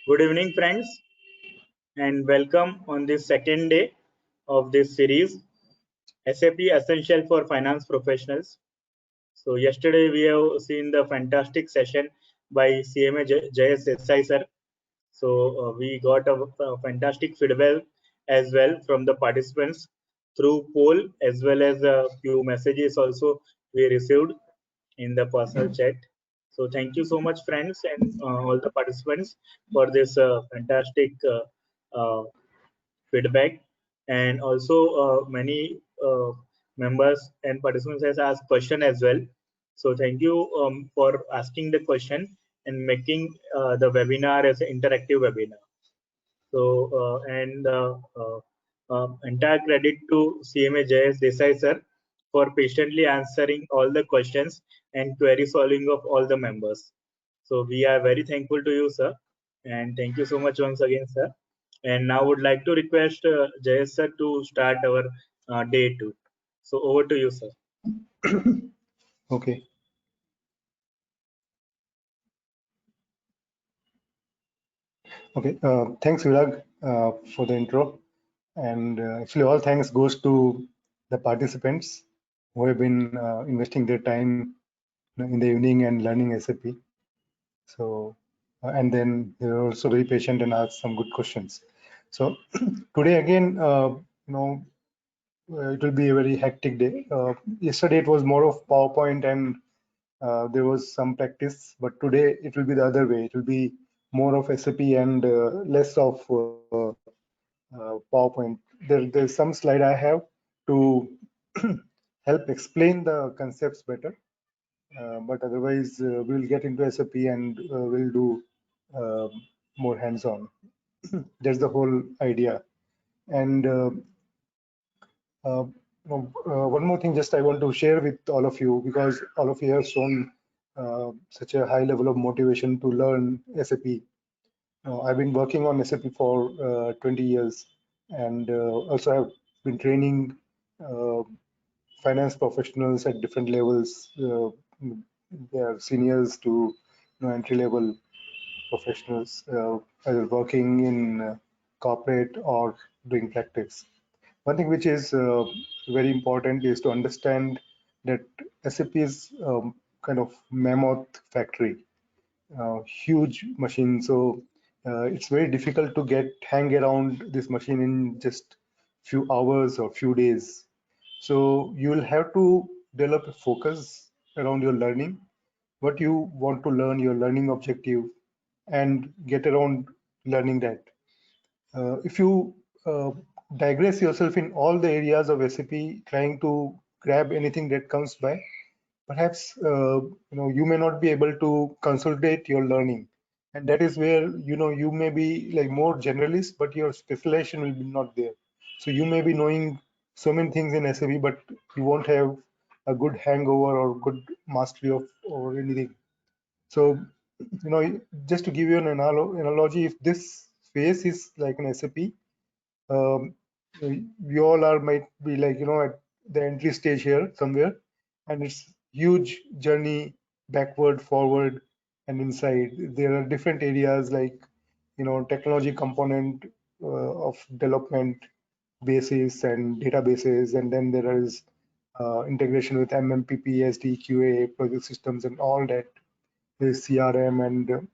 Good evening, friends, and welcome on this second day of this series, SAP Essential for Finance Professionals. So, yesterday we have seen the fantastic session by CMA Jayesh Desai sir. So, we got a fantastic feedback as well from the participants through poll, as well as a few messages also we received in the personal chat. So thank you so much, friends, and all the participants for this fantastic uh, feedback. And also, many members and participants has asked question as well. So thank you for asking the question and making the webinar as an interactive webinar. So, entire credit to CMA Jayesh Desai sir for patiently answering all the questions and query solving of all the members. So, we are very thankful to you, sir. And thank you so much once again, sir. And now would like to request Jayesh sir to start our day two. So, over to you, sir. Okay. Okay. Thanks, Virag, for the intro. And actually, all thanks goes to the participants who have been investing their time in the evening and learning SAP. So, and then they were also very patient and asked some good questions. So today again, it will be a very hectic day. Yesterday it was more of PowerPoint and there was some practice, but today it will be the other way. It will be more of SAP and less of PowerPoint. There's some slide I have to help explain the concepts better, but otherwise we'll get into SAP and we'll do more hands-on. That's the whole idea. And one more thing, just I want to share with all of you, because all of you have shown such a high level of motivation to learn SAP. I've been working on SAP for 20 years, and also have been training uh, finance professionals at different levels. They are seniors to entry level professionals, either working in corporate or doing practice. One thing which is very important is to understand that SAP is kind of mammoth factory, huge machine. So it's very difficult to get hang around this machine in just few hours or few days. So you will have to develop a focus around your learning, what you want to learn, your learning objective, and get around learning that. If you digress yourself in all the areas of SAP, trying to grab anything that comes by, perhaps you may not be able to consolidate your learning, and that is where you may be like more generalist, but your specialization will be not there. So you may be knowing so many things in SAP, but you won't have a good hangover or good mastery of or anything. So just to give you an analogy, if this phase is like an SAP, um, we all are might be like at the entry stage here somewhere, and it's huge journey backward, forward, and inside. There are different areas like technology component of development basis and databases, and then there is integration with MMPP, SD, QA, project systems, and all that. There's CRM, and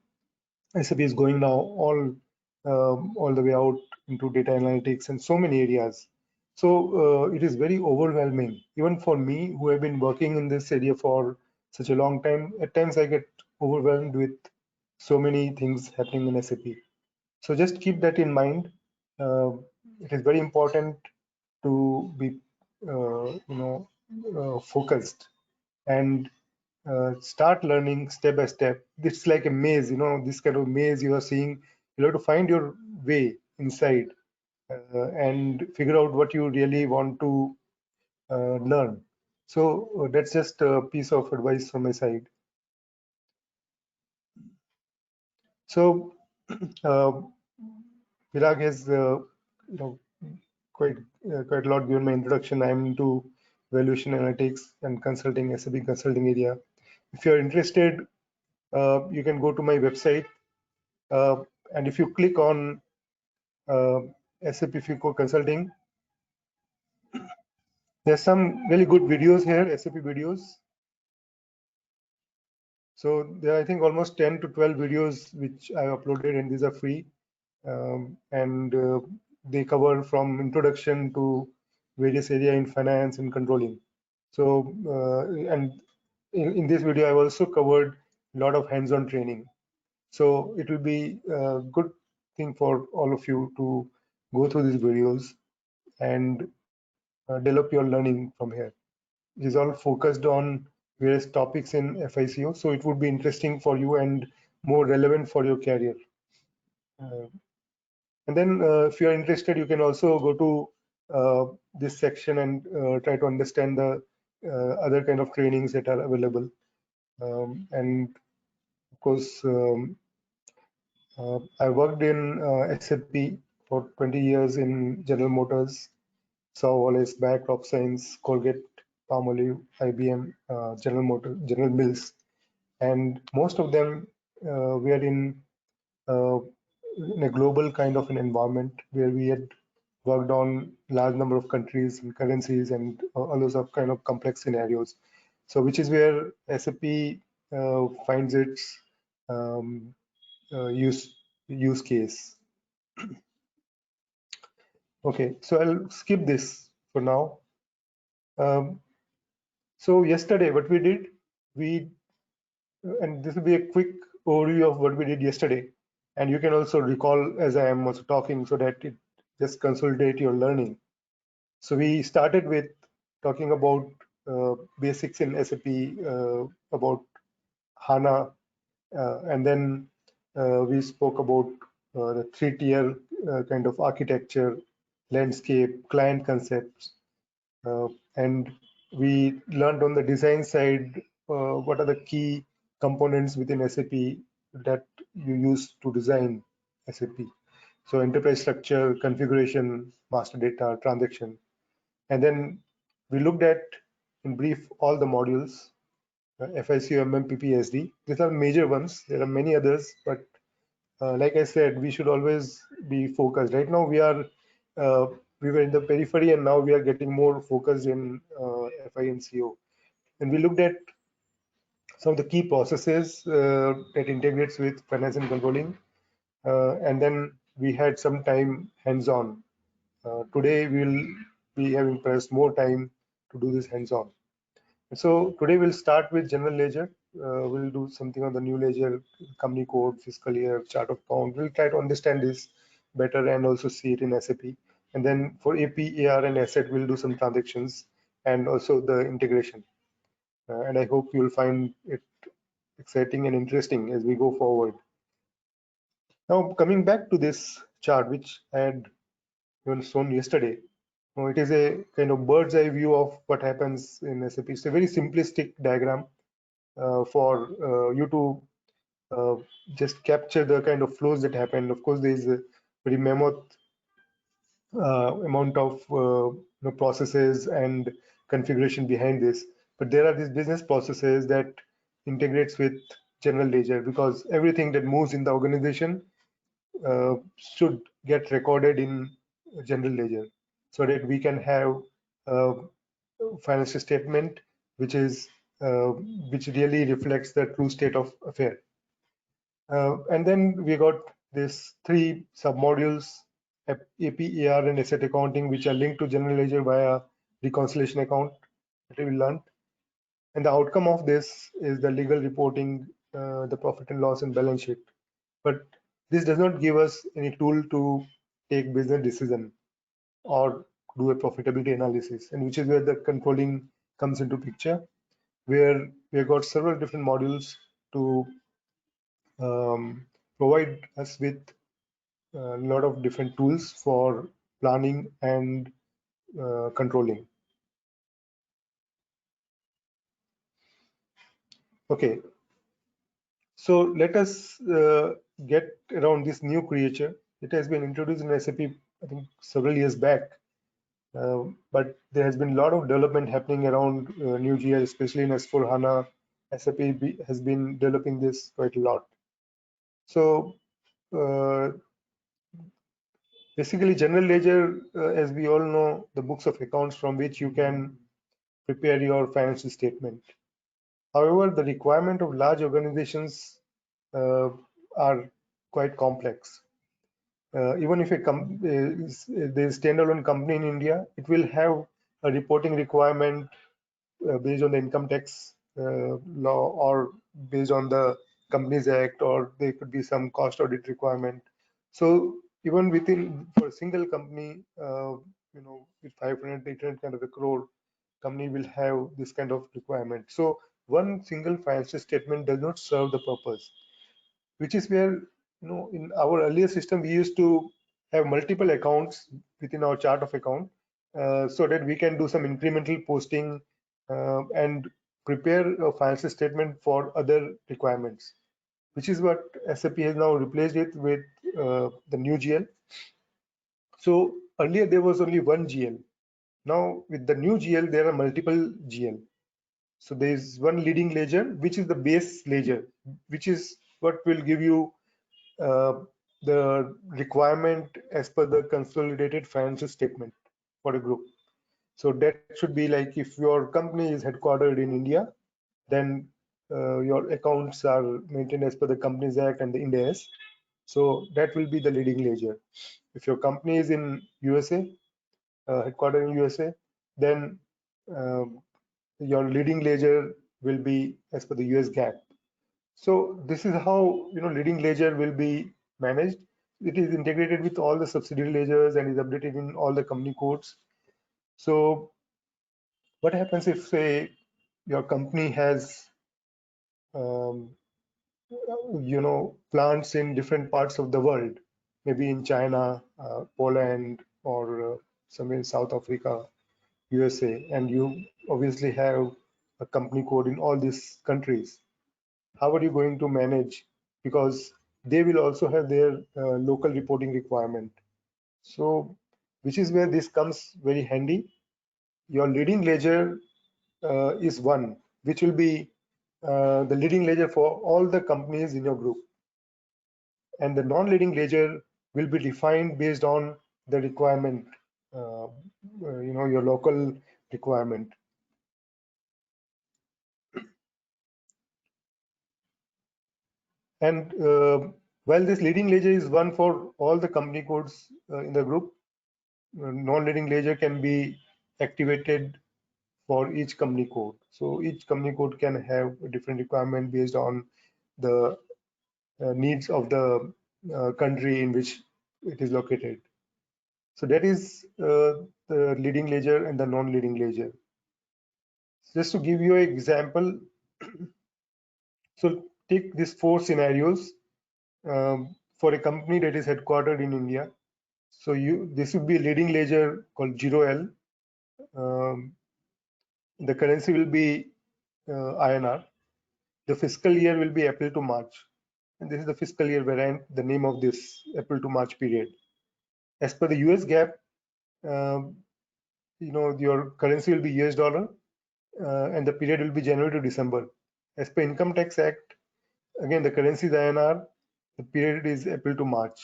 SAP is going now all the way out into data analytics and so many areas. So it is very overwhelming, even for me who have been working in this area for such a long time. At times I get overwhelmed with so many things happening in SAP. So just keep that in mind. It is very important to be focused and start learning step by step. It's like a maze, this kind of maze you are seeing. You have to find your way inside and figure out what you really want to learn. So that's just a piece of advice from my side. So uh, Virag has quite quite a lot given my introduction. I'm into valuation analytics and consulting, SAP consulting area. If you're interested, you can go to my website. And if you click on SAP FICO Consulting, there's some really good videos here, SAP videos. So there are, I think, almost 10 to 12 videos which I uploaded, and these are free. And they cover from introduction to various area in finance and controlling. So, and in this video, I've also covered a lot of hands-on training. So it will be a good thing for all of you to go through these videos and develop your learning from here. It is all focused on various topics in FICO, so it would be interesting for you and more relevant for your career. And then if you are interested, you can also go to this section and try to understand the other kind of trainings that are available. And of course, I worked in SAP for 20 years in General Motors, Saw Wallace, Bayer, Crop Science, Colgate, Palmolive, IBM, General Mills, and most of them were uh, in a global kind of an environment where we had worked on large number of countries and currencies and all those kind of complex scenarios. So which is where SAP finds its um, use case. Okay, so I'll skip this for now. So yesterday, what we did, and this will be a quick overview of what we did yesterday. And you can also recall as I am also talking so that it just consolidate your learning. So we started with talking about basics in SAP, about HANA, and then we spoke about the three-tier kind of architecture, landscape, client concepts, and we learned on the design side what are the key components within SAP that you use to design SAP. So enterprise structure, configuration, master data, transaction. And then we looked at, in brief, all the modules, FICO, MM, SD. These are major ones. There are many others, but like I said, we should always be focused. Right now, uh, we were in the periphery, and now we are getting more focused in FI and CO. And we looked at some of the key processes that integrates with finance and controlling. And then we had some time hands-on. Today, we'll be having perhaps more time to do this hands-on. So today we'll start with general ledger. We'll do something on the new ledger, company code, fiscal year, chart of account. We'll try to understand this better and also see it in SAP. And then for AP, AR, and asset, we'll do some transactions and also the integration. And I hope you'll find it exciting and interesting as we go forward. Now, coming back to this chart, which I had even shown yesterday, it is a kind of bird's eye view of what happens in SAP. It's a very simplistic diagram for you to just capture the kind of flows that happen. Of course, there is a very mammoth amount of processes and configuration behind this, but there are these business processes that integrates with general ledger, because everything that moves in the organization should get recorded in general ledger, so that we can have a financial statement which is which really reflects the true state of affair. And then we got these three submodules, AP, AR, and asset accounting, which are linked to general ledger via reconciliation account that we learned. And the outcome of this is the legal reporting, the profit and loss and balance sheet. But this does not give us any tool to take business decision or do a profitability analysis, and which is where the controlling comes into picture, where we have got several different modules to provide us with a lot of different tools for planning and controlling. Okay, so let us get around this new creature. It has been introduced in SAP, I think, several years back, but there has been a lot of development happening around new GL, especially in S4HANA. SAP has been developing this quite a lot. So basically, general ledger, as we all know, the books of accounts from which you can prepare your financial statement. However, the requirement of large organizations are quite complex. Even if the standalone company in India, it will have a reporting requirement based on the income tax law, or based on the Companies Act, or there could be some cost audit requirement. So even within, for a single company, with 500, 800 kind of a crore, company will have this kind of requirement. So one single financial statement does not serve the purpose, which is where, in our earlier system, we used to have multiple accounts within our chart of account, so that we can do some incremental posting and prepare a financial statement for other requirements, which is what SAP has now replaced it with, the new GL. So earlier there was only one GL. Now with the new GL, there are multiple GL. So there is one leading ledger, which is the base ledger, which is what will give you the requirement as per the consolidated financial statement for a group. So that should be like, if your company is headquartered in India, then your accounts are maintained as per the Companies Act and the Ind AS. So that will be the leading ledger. If your company is in USA, headquartered in USA, then your leading ledger will be as per the US GAAP. So this is how, leading ledger will be managed. It is integrated with all the subsidiary ledgers and is updated in all the company codes. So what happens if, say, your company has um, plants in different parts of the world, maybe in China, Poland, or somewhere in South Africa, USA, and you obviously have a company code in all these countries. How are you going to manage? Because they will also have their local reporting requirement. So, which is where this comes very handy. Your leading ledger is one, which will be the leading ledger for all the companies in your group. And the non-leading ledger will be defined based on the requirement, your local requirement. And while this leading ledger is one for all the company codes in the group, non-leading ledger can be activated for each company code. So each company code can have a different requirement based on the needs of the country in which it is located. So that is the leading ledger and the non-leading ledger. Just to give you an example, so take these four scenarios for a company that is headquartered in India. So this would be a leading ledger called 0L. The currency will be INR. The fiscal year will be April to March. And this is the fiscal year variant, the name of this April to March period. As per the US GAAP, your currency will be US dollar, and the period will be January to December. As per Income Tax Act, again, the currency is INR, the period is April to March.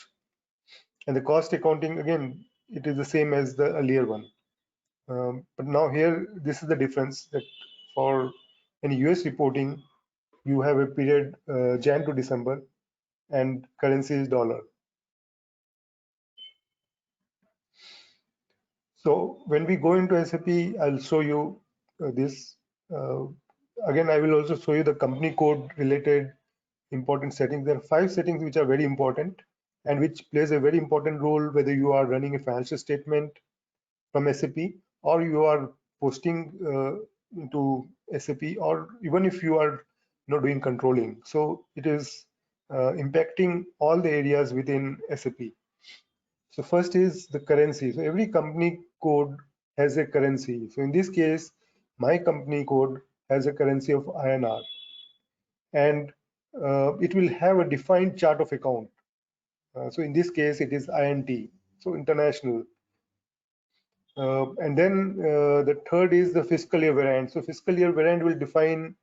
And the cost accounting, again, it is the same as the earlier one. But now here, this is the difference, that for any US reporting, you have a period Jan to December, and currency is dollar. So when we go into SAP, I'll show you this. Again, I will also show you the company code related important settings. There are 5 settings which are very important and which plays a very important role whether you are running a financial statement from SAP, or you are posting into SAP, or even if you are doing controlling. So it is impacting all the areas within SAP. So first is the currency. So every company code has a currency. So in this case, my company code has a currency of INR, and it will have a defined chart of account. So in this case, it is INT, so international. And then the third is the fiscal year variant. So fiscal year variant will define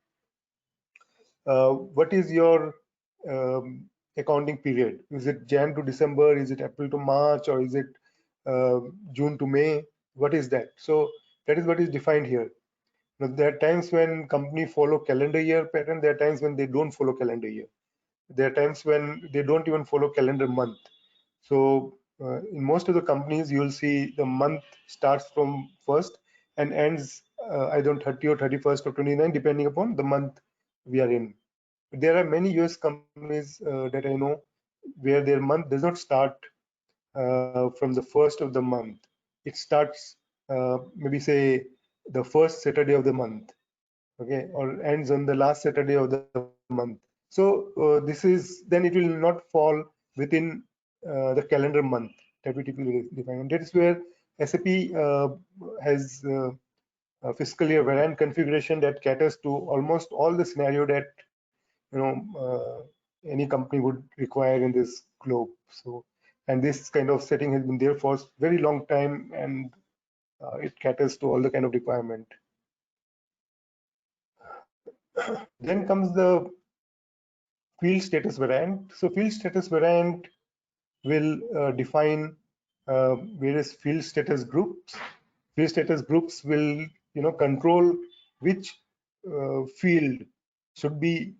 what is your accounting period. Is it Jan to December? Is it April to March? Or is it June to May? What is that? So that is what is defined here. Now, there are times when company follow calendar year pattern. There are times when they don't follow calendar year. There are times when they don't even follow calendar month. So in most of the companies, you will see the month starts from 1st and ends either on 30 or 31st or 29, depending upon the month we are in. There are many US companies that I know where their month does not start from the 1st of the month. It starts maybe say the first Saturday of the month, okay, or ends on the last Saturday of the month. So this is, then it will not fall within the calendar month that we typically define. And that is where SAP has a fiscal year variant configuration that caters to almost all the scenario that any company would require in this globe. So, and this kind of setting has been there for very long time, and it caters to all the kind of requirement. Then comes the field status variant. So field status variant will define various field status groups. Field status groups will control which field should be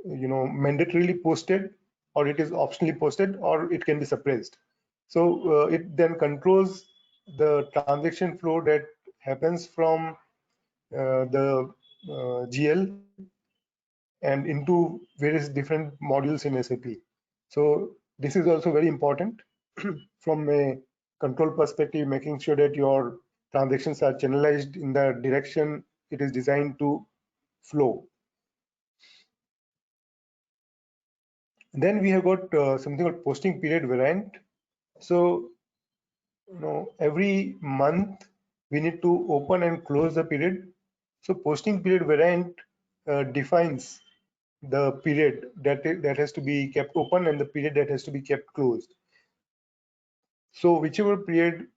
mandatorily posted, or it is optionally posted, or it can be suppressed. So it then controls the transaction flow that happens from the GL and into various different modules in SAP. So this is also very important from a control perspective, making sure that your transactions are channelized in the direction it is designed to flow. Then we have got something called posting period variant. So every month we need to open and close the period. So posting period variant defines the period that has to be kept open and the period that has to be kept closed. So whichever period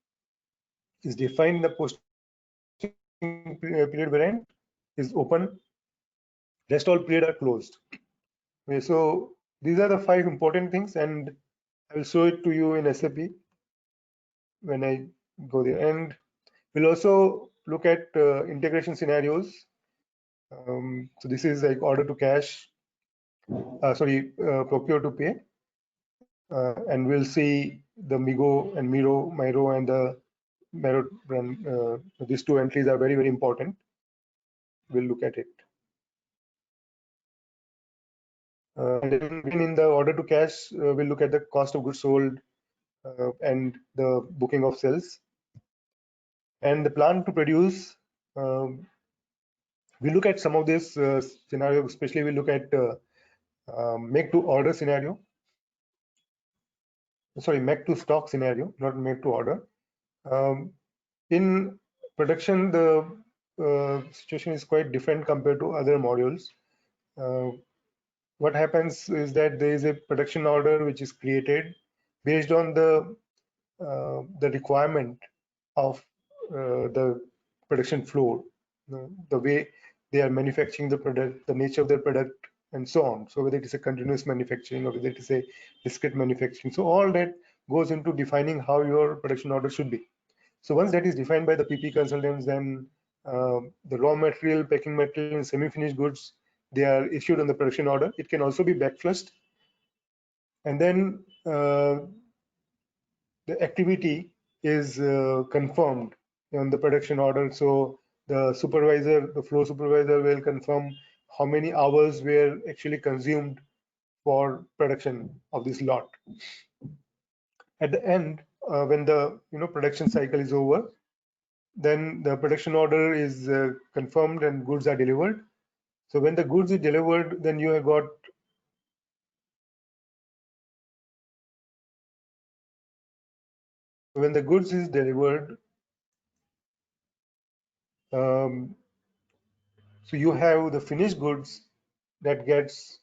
is defined in the posting period variant is open, rest all period are closed. Okay, so these are the 5 important things, and I will show it to you in SAP when I go there. And we'll also look at integration scenarios. So this is like order to cash, procure to pay, and we'll see the Migo and Miro and the Mero run. These 2 entries are very, very important. We'll look at it. And then in the order to cash, we'll look at the cost of goods sold and the booking of sales. And the plan to produce, we look at some of this scenario, especially we look at make to order scenario. Sorry, make to stock scenario, not make to order. In production, the situation is quite different compared to other modules. What happens is that there is a production order which is created based on the requirement of the production flow, the way they are manufacturing the product, the nature of their product, and so on. So whether it is a continuous manufacturing or whether it is a discrete manufacturing. So all that goes into defining how your production order should be. So once that is defined by the PP consultants, then the raw material, packing material, and semi-finished goods, they are issued on the production order. It can also be backflushed. And then the activity is confirmed on the production order. So the supervisor, the flow supervisor will confirm how many hours were actually consumed for production of this lot. At the end, when the production cycle is over, then the production order is confirmed and goods are delivered. So when the goods is delivered, then you have got when the goods is delivered, so you have the finished goods that gets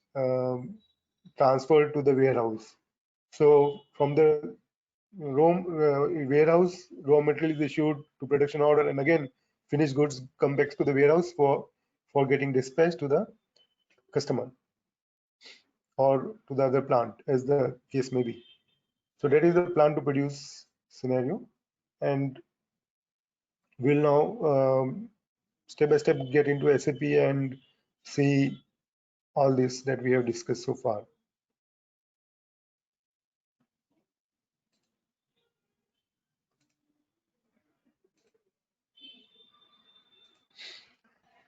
transferred to the warehouse. So from the warehouse, raw material is issued to production order, and again finished goods come back to the warehouse for getting dispatched to the customer. or to the other plant, as the case may be. So that is the plan to produce scenario, and we'll now step by step get into SAP and see all this that we have discussed so far.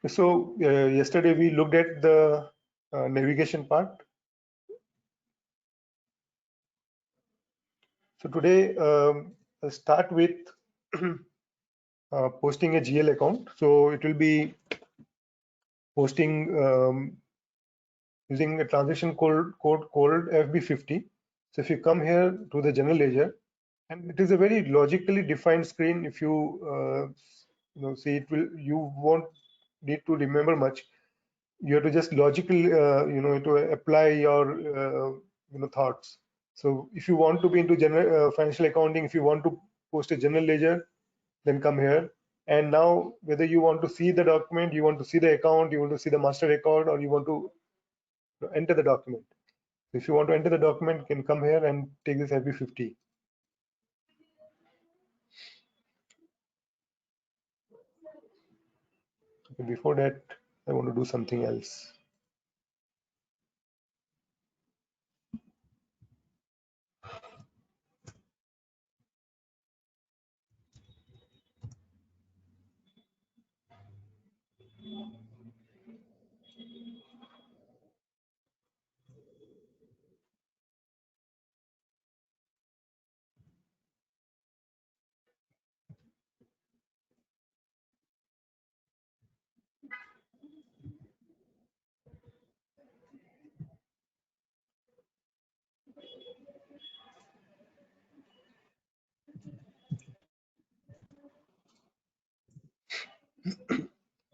So yesterday we looked at the navigation part. So today I'll start with posting a GL account. So it will be posting using a transaction code called FB50. So if you come here to the general ledger, and it is a very logically defined screen. If you see it, will you won't need to remember much. You have to just logically to apply your thoughts. So if you want to be into general financial accounting, if you want to post a general ledger, then come here. And now whether you want to see the document, you want to see the account, you want to see the master record, or you want to enter the document. If you want to enter the document, you can come here and take this FB50. Okay, before that, I want to do something else.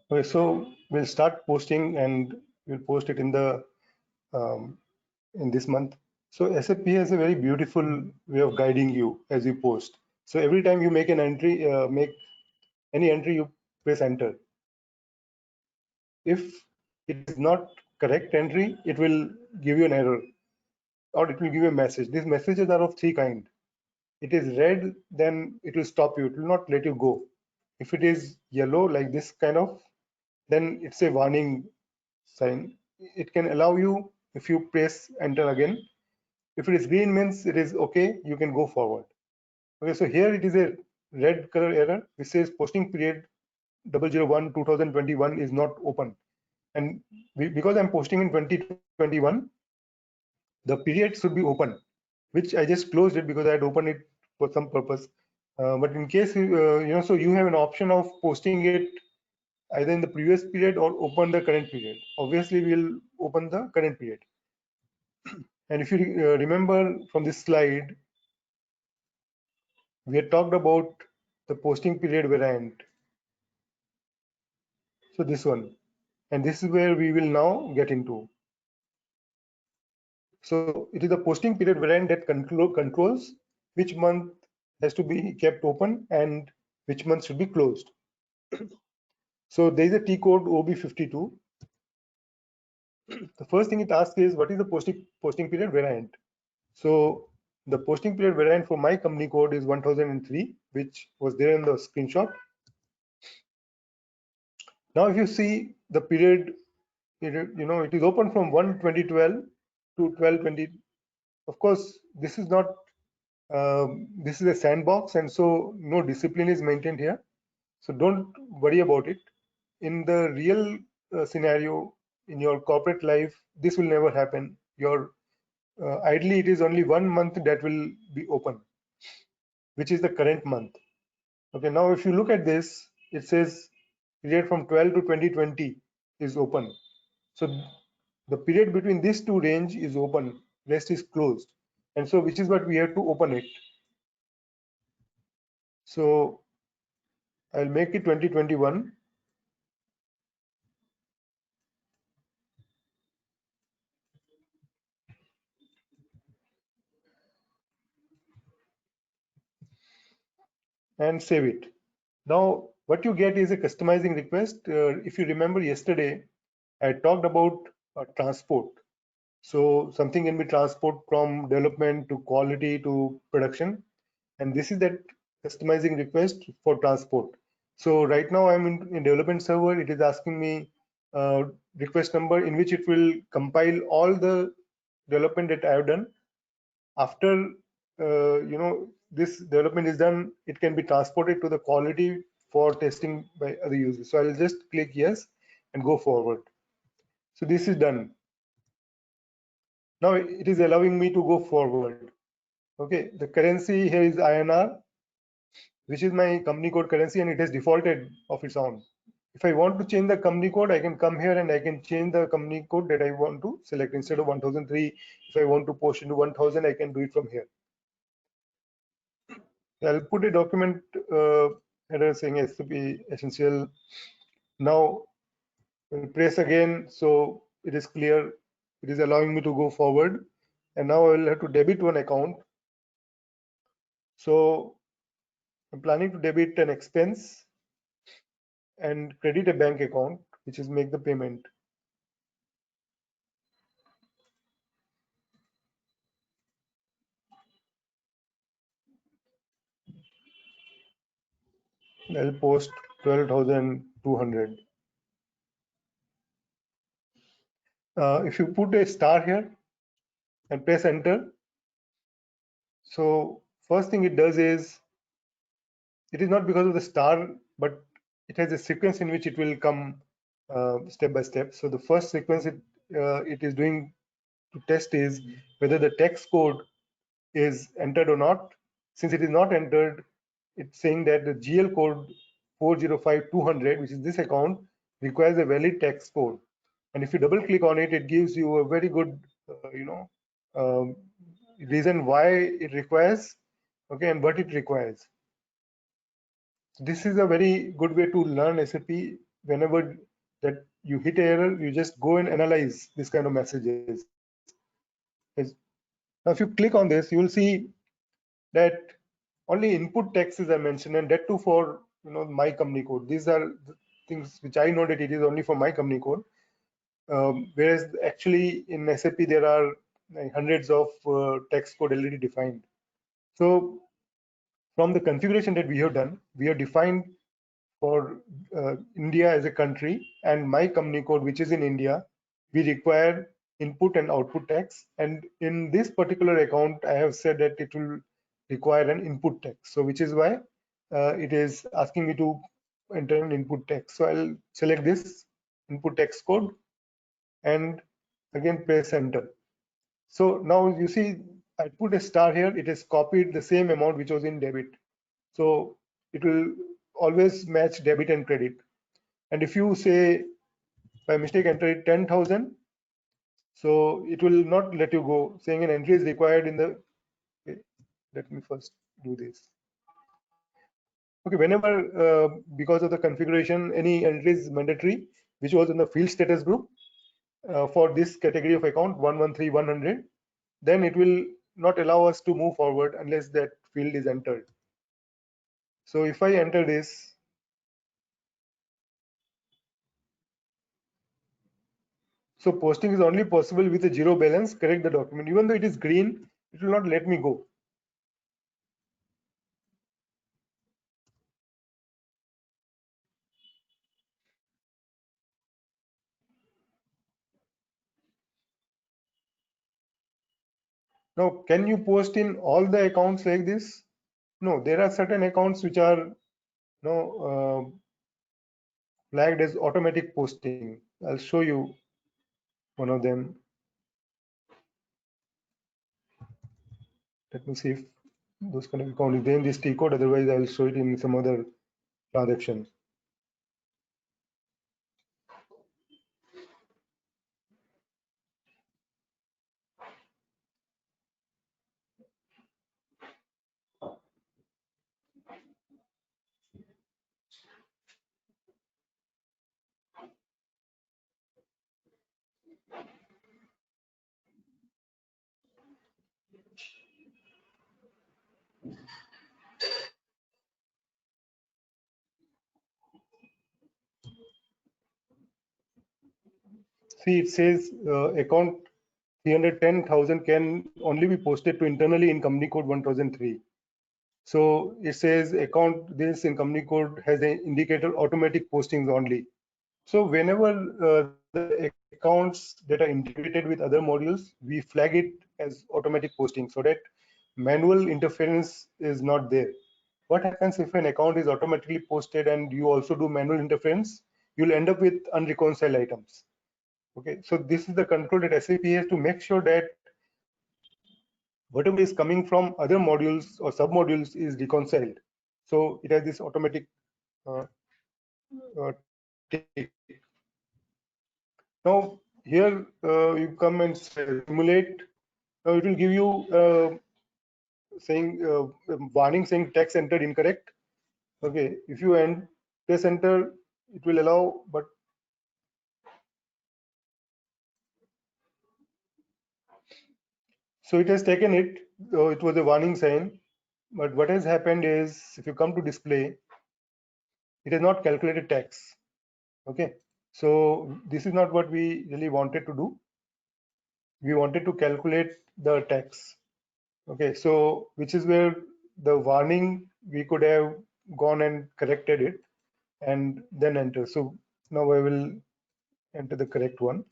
Okay, so we'll start posting, and we'll post it in this month. So SAP has a very beautiful way of guiding you as you post. So every time you make an entry, make any entry, you press enter. If it is not correct entry, it will give you an error, or it will give you a message. These messages are of three kinds. It is red, then it will stop you. It will not let you go. If it is yellow, like this kind of, then it's a warning sign. It can allow you if you press enter again. If it is green, means it is okay, you can go forward. Okay, so here it is a red color error which says posting period 001 2021 is not open. And because I'm posting in 2021, the period should be open, which I just closed it because I had opened it for some purpose. But in case so you have an option of posting it either in the previous period or open the current period. Obviously, we'll open the current period. And if you remember from this slide, we had talked about the posting period variant. So this one, and this is where we will now get into. So it is the posting period variant that controls which month has to be kept open and which month should be closed. So there is a T code OB52. The first thing it asks is what is the posting period variant. So the posting period variant for my company code is 1003, which was there in the screenshot. Now, if you see the period, it is open from 1/2012 to 12/20. Of course, this is not. This is a sandbox, and so no discipline is maintained here. So don't worry about it. In the real scenario, in your corporate life, this will never happen. Ideally, it is only 1 month that will be open, which is the current month. Okay, now if you look at this, it says period from 12 to 2020 is open. So the period between these two range is open, rest is closed. And so which is what we have to open it. So I'll make it 2021. And save it. Now, what you get is a customizing request. If you remember yesterday, I talked about transport. So something can be transported from development to quality to production, and this is that customizing request for transport. So right now I'm in development server. It is asking me request number in which it will compile all the development that I have done. After this development is done, it can be transported to the quality for testing by other users. So I'll just click yes and go forward. So this is done. Now it is allowing me to go forward. Okay, the currency here is INR, which is my company code currency, and it has defaulted of its own. If I want to change the company code, I can come here and I can change the company code that I want to select. Instead of 1003, if I want to post into 1000, I can do it from here. I'll put a document header saying SAP essential. Now I'll press again, so it is clear. It is allowing me to go forward, and now I will have to debit one account. So I'm planning to debit an expense and credit a bank account, which is make the payment. I'll post 12,200. If you put a star here and press enter, so first thing it does is, it is not because of the star, but it has a sequence in which it will come step by step. So the first sequence it is doing to test is whether the text code is entered or not. Since it is not entered, it's saying that the GL code 405200, which is this account, requires a valid text code. And if you double click on it, it gives you a very good, um, reason why it requires, okay, and what it requires. This is a very good way to learn SAP. Whenever that you hit error, you just go and analyze this kind of messages. Now, if you click on this, you will see that only input texts are mentioned, and that too for my company code. These are the things which I know that it is only for my company code. Whereas actually in SAP there are like hundreds of text code already defined. So from the configuration that we have done, we have defined for India as a country and my company code, which is in India, we require input and output text. And in this particular account, I have said that it will require an input text. So which is why it is asking me to enter an input text. So I'll select this input text code and again press enter. So now you see I put a star here. It has copied the same amount which was in debit. So it will always match debit and credit. And if you say by mistake enter it 10,000, so it will not let you go, saying an entry is required in the. Okay, let me first do this. Okay, whenever because of the configuration, any entry is mandatory, which was in the field status group for this category of account 113100, then it will not allow us to move forward unless that field is entered. So if I enter this, so posting is only possible with a zero balance. Correct the document. Even though it is green, it will not let me go. Now, can you post in all the accounts like this? No, there are certain accounts which are flagged as automatic posting. I'll show you one of them. Let me see if those kind of account is there in this T code. Otherwise, I'll show it in some other transaction. See, it says account 310,000 can only be posted to internally in company code 1003. So it says account this in company code has an indicator automatic postings only. So whenever the accounts that are integrated with other modules, we flag it as automatic posting so that manual interference is not there. What happens if an account is automatically posted and you also do manual interference? You'll end up with unreconciled items. Okay, so this is the control that SAP has to make sure that whatever is coming from other modules or sub-modules is reconciled. So it has this automatic tick. Now here you come and simulate. Now it will give you saying warning saying text entered incorrect. Okay, if you press enter, it will allow, but so it has taken it. It was a warning sign, but what has happened is if you come to display, it has not calculated tax. Okay, so this is not what we really wanted to do. We wanted to calculate the tax. Okay, so which is where the warning we could have gone and corrected it and then enter. So now I will enter the correct one.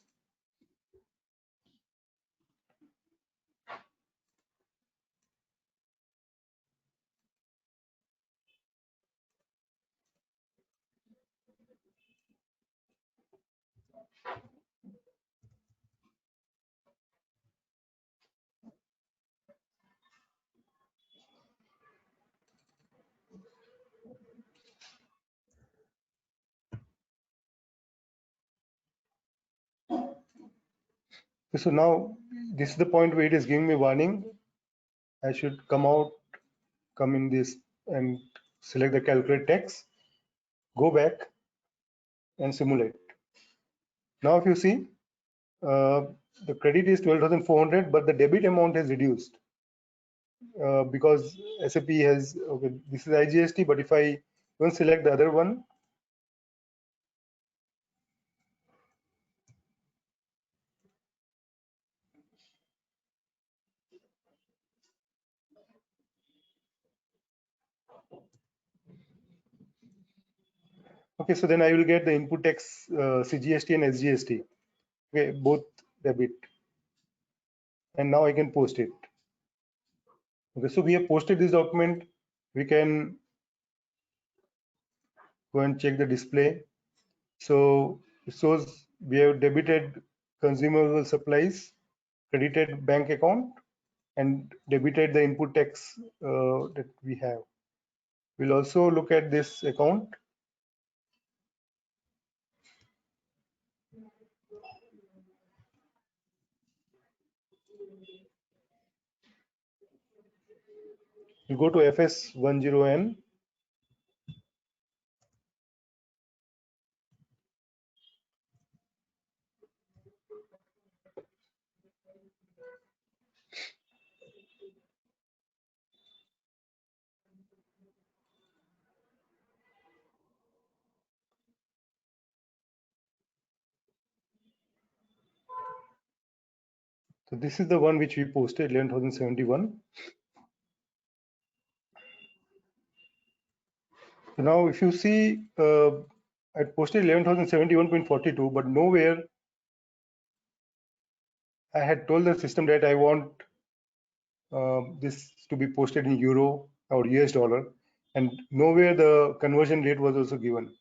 So now this is the point where it is giving me warning. I should come in this and select the calculate text, go back and simulate. Now if you see, the credit is 12,400, but the debit amount has reduced because SAP has, okay, this is IGST, but if I even select the other one, okay, so then I will get the input tax CGST and SGST, okay, both debit, and now I can post it. Okay, so we have posted this document. We can go and check the display. So it shows we have debited consumable supplies, credited bank account, and debited the input tax that we have. We'll also look at this account. We'll go to FS10N. So this is the one which we posted, 11,071. So now if you see, I posted 11,071.42, but nowhere I had told the system that I want this to be posted in euro or US dollar, and nowhere the conversion rate was also given.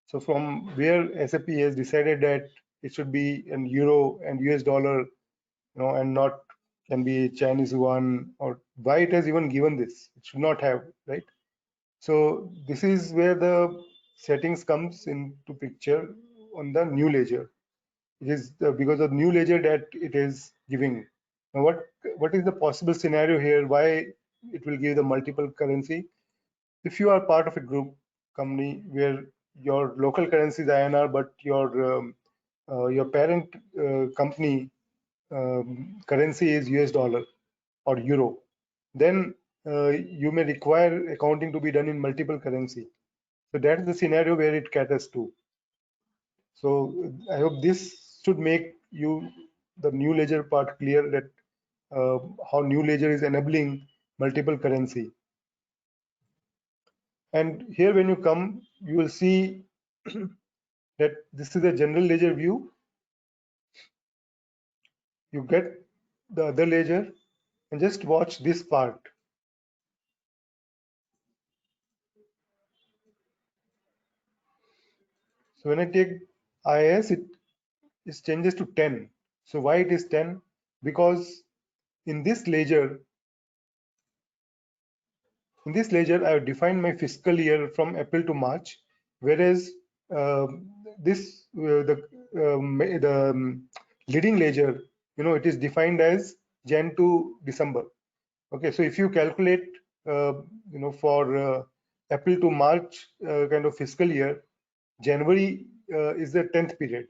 So from where SAP has decided that it should be in euro and US dollar, and not can be Chinese yuan, or why it has even given this? It should not have, right? So this is where the settings comes into picture on the new ledger. It is because of new ledger that it is giving. Now what is the possible scenario here? Why it will give the multiple currency? If you are part of a group company where your local currency is INR, but your parent company currency is US dollar or euro, then you may require accounting to be done in multiple currency. So that's the scenario where it caters to. So I hope this should make you the new ledger part clear, that how new ledger is enabling multiple currency. And here when you come, you will see that this is a general ledger view. You get the other ledger and just watch this part. So when I take IAS, it changes to 10. So why it is 10? Because in this ledger, I have defined my fiscal year from April to March, whereas the leading ledger, it is defined as Jan to December. Okay, so if you calculate, for April to March kind of fiscal year, January is the 10th period,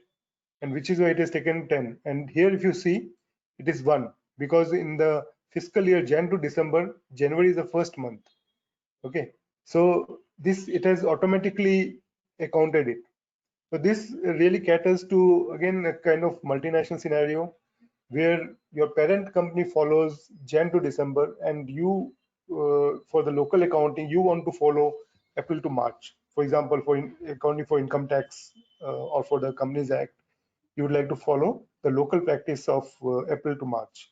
and which is why it is taken 10. And here, if you see, it is 1, because in the fiscal year Jan to December, January is the first month. Okay, so this, it has automatically accounted it. So this really caters to, again, a kind of multinational scenario where your parent company follows Jan to December, and you, for the local accounting, you want to follow April to March. For example, for accounting for income tax or for the Companies Act, you would like to follow the local practice of April to March.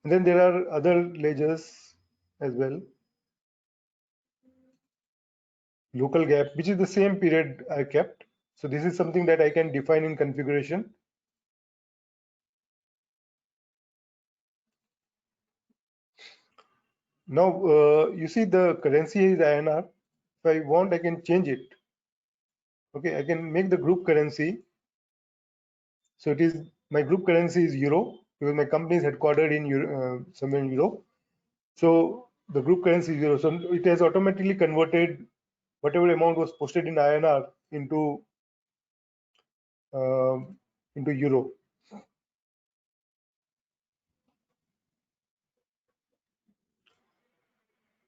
And then there are other ledgers as well. Local gap, which is the same period I kept. So this is something that I can define in configuration. Now, you see the currency is INR. If I want, I can change it. Okay, I can make the group currency. So it is, my group currency is Euro, because my company is headquartered in somewhere in Europe. So the group currency is Euro. So it has automatically converted whatever amount was posted in INR into Euro.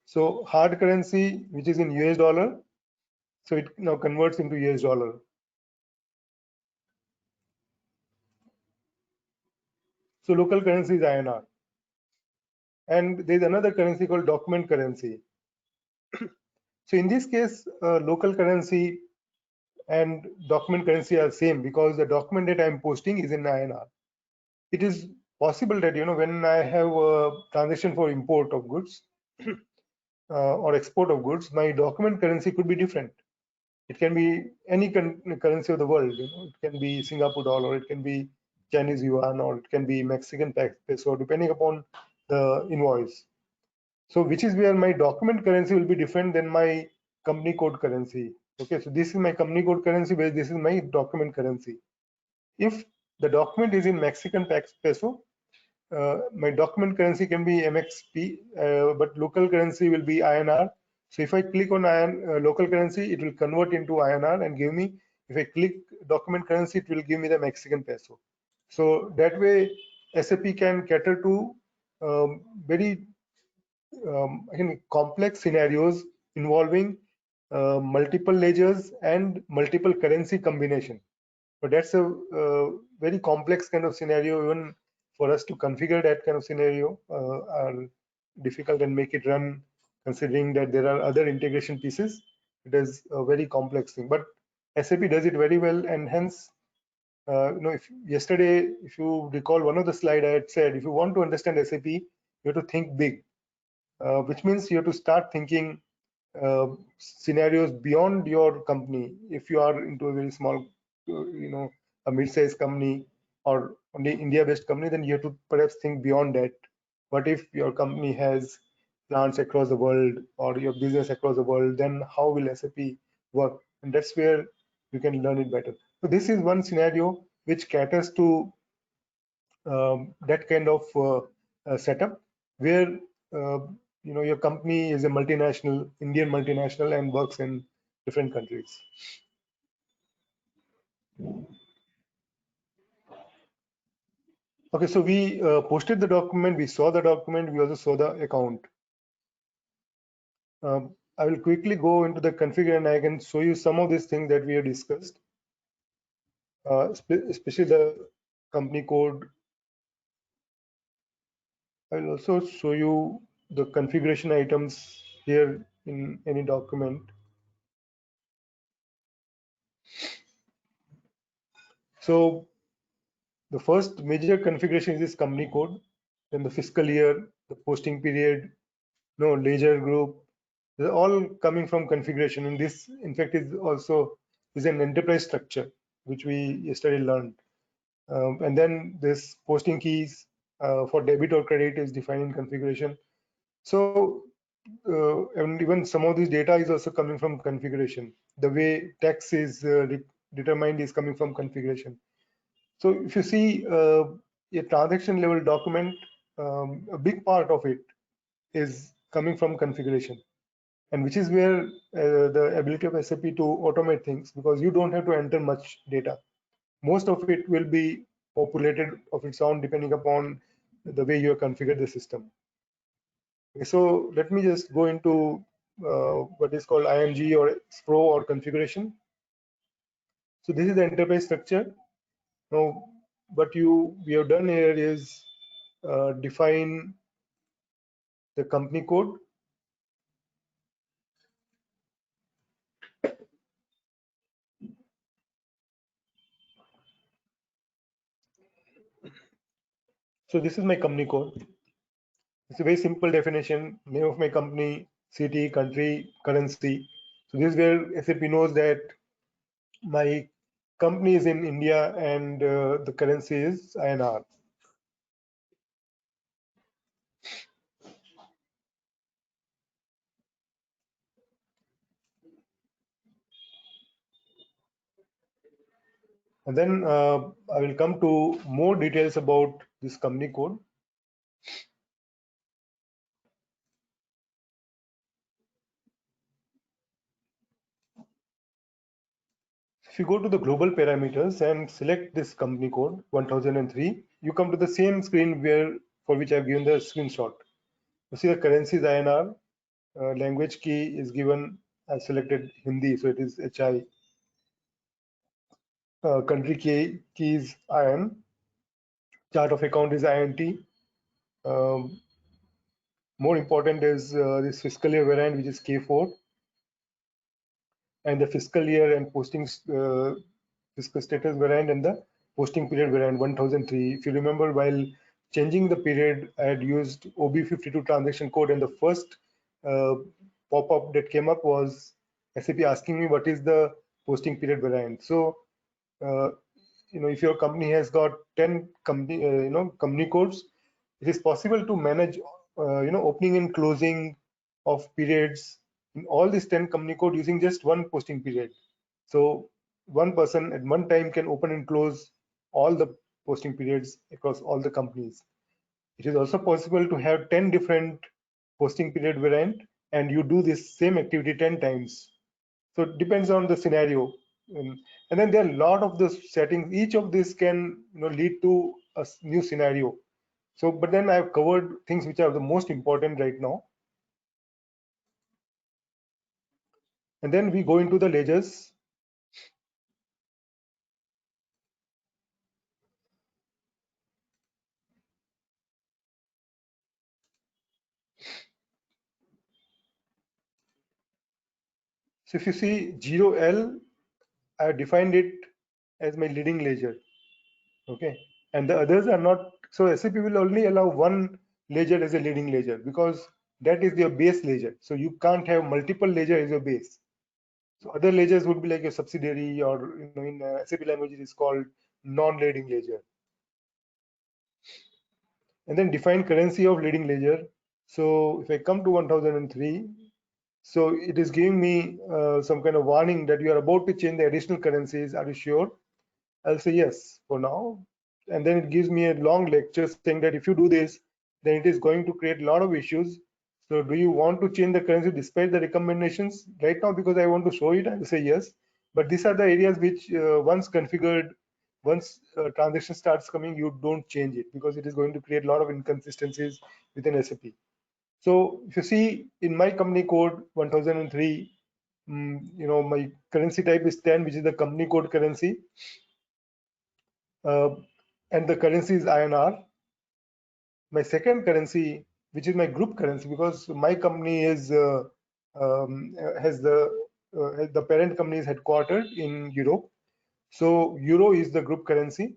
So hard currency, which is in US dollar, so it now converts into US dollar. So local currency is INR. And there's another currency called document currency. So in this case, local currency and document currency are same, because the document that I'm posting is in INR. It is possible that, when I have a transaction for import of goods or export of goods, my document currency could be different. It can be any currency of the world. It can be Singapore dollar, it can be Chinese yuan, or it can be Mexican peso, depending upon the invoice. So which is where my document currency will be different than my company code currency. Okay, so this is my company code currency, where this is my document currency. If the document is in Mexican peso, my document currency can be MXP, but local currency will be INR. So if I click on local currency, it will convert into INR and give me. If I click document currency, it will give me the Mexican peso. So that way, SAP can cater to very complex scenarios involving multiple ledgers and multiple currency combination. But that's a very complex kind of scenario. Even for us to configure that kind of scenario are difficult and make it run, considering that there are other integration pieces. It is a very complex thing, but SAP does it very well. And hence, if yesterday, if you recall one of the slide I had said, if you want to understand SAP, you have to think big, which means you have to start thinking scenarios beyond your company. If you are into a very small, a mid-sized company or only India-based company, then you have to perhaps think beyond that. What if your company has plants across the world, or your business across the world? Then how will SAP work? And that's where you can learn it better. So this is one scenario which caters to that kind of setup, where your company is a multinational, Indian multinational, and works in different countries. Okay, so we posted the document, we saw the document, we also saw the account. I will quickly go into the configure, and I can show you some of these things that we have discussed. especially the company code. I'll also show you the configuration items here in any document. So the first major configuration is this company code, then the fiscal year, the posting period, no ledger group. They're all coming from configuration, and this, in fact, is also is an enterprise structure which we yesterday learned. And then this posting keys for debit or credit is defined in configuration. So and even some of this data is also coming from configuration. The way tax is determined is coming from configuration. So if you see a transaction level document, a big part of it is coming from configuration, and which is where the ability of SAP to automate things, because you don't have to enter much data. Most of it will be populated of its own depending upon the way you configure the system. So let me just go into what is called IMG or SPRO or configuration. So this is the enterprise structure. Now, what we have done here is define the company code. So this is my company code. It's a very simple definition: name of my company, city, country, currency. So this is where SAP knows that my company is in India and the currency is INR. And then I will come to more details about this company code. If you go to the global parameters and select this company code 1003, you come to the same screen where for which I've given the screenshot. You see the currency is INR, language key is given. I've selected Hindi, so it is HI. Country key is IN. Chart of account is INT. Um, more important is this fiscal year variant, which is K4, and the fiscal year and posting fiscal status variant and the posting period variant 1003. If you remember, while changing the period, I had used OB52 transaction code, and the first uh, pop-up that came up was SAP asking me what is the posting period variant. So uh, if your company has got 10 company company codes, it is possible to manage opening and closing of periods in all these 10 company code using just one posting period. So one person at one time can open and close all the posting periods across all the companies. It is also possible to have 10 different posting period variant, and you do this same activity 10 times. So it depends on the scenario. And then there are a lot of the settings. Each of these can lead to a new scenario. So, but then I've covered things which are the most important right now. And then we go into the ledgers. So if you see 0L, I have defined it as my leading ledger. Okay. And the others are not. So SAP will only allow one ledger as a leading ledger because that is your base ledger. So you can't have multiple ledger as your base. So other ledgers would be like a subsidiary, or in SAP language it is called non-leading ledger. And then define currency of leading ledger. So if I come to 1003, so it is giving me some kind of warning that you are about to change the additional currencies. Are you sure? I'll say yes for now. And then it gives me a long lecture saying that if you do this, then it is going to create a lot of issues. So do you want to change the currency despite the recommendations? Right now, because I want to show it, I will say yes. But these are the areas which once configured, once transaction starts coming, you don't change it because it is going to create a lot of inconsistencies within SAP. So if you see in my company code 1003, my currency type is 10, which is the company code currency. and the currency is INR. My second currency, which is my group currency, because my company is has the parent company is headquartered in Europe, so euro is the group currency.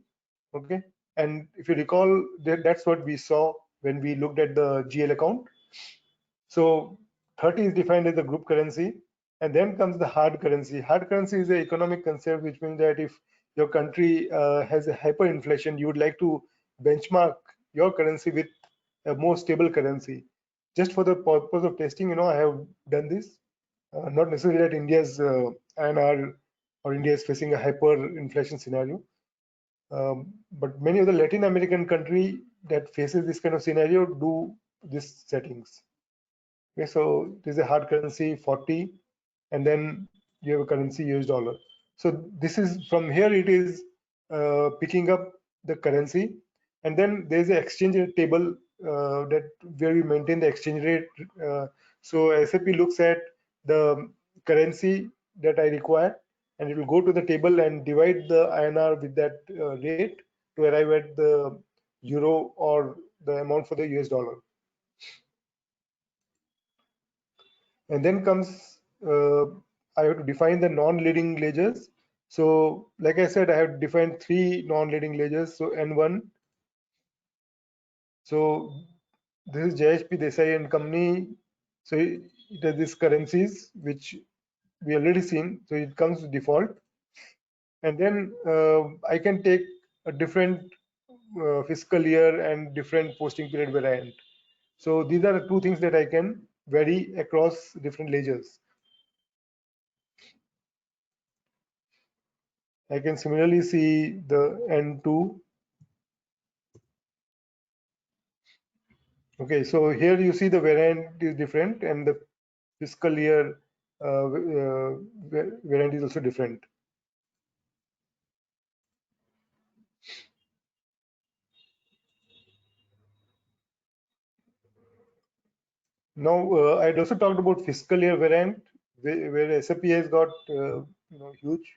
Okay, and if you recall, that's what we saw when we looked at the GL account. So 30 is defined as the group currency, and then comes the hard currency. Hard currency is an economic concept, which means that if your country has a hyperinflation, you would like to benchmark your currency with a more stable currency. Just for the purpose of testing, I have done this. Not necessarily that India's INR or India is facing a hyperinflation scenario, but many of the Latin American country that faces this kind of scenario do these settings. Okay, so there's a hard currency 40, and then you have a currency US dollar. So this is from here it is picking up the currency, and then there's an exchange rate table that where we maintain the exchange rate. So SAP looks at the currency that I require, and it will go to the table and divide the INR with that rate to arrive at the euro or the amount for the US dollar. And then comes I have to define the non-leading ledgers. So like I said, I have defined 3 non-leading ledgers. So N1, so this is Jayesh P, Desai and company. So it has these currencies which we already seen. So it comes to default, and then I can take a different fiscal year and different posting period variant. So these are the 2 things that I can vary across different ledgers. I can similarly see the N2. Okay, so here you see the variant is different and the fiscal year variant is also different. Now, I'd also talked about fiscal year variant, where SAP has got huge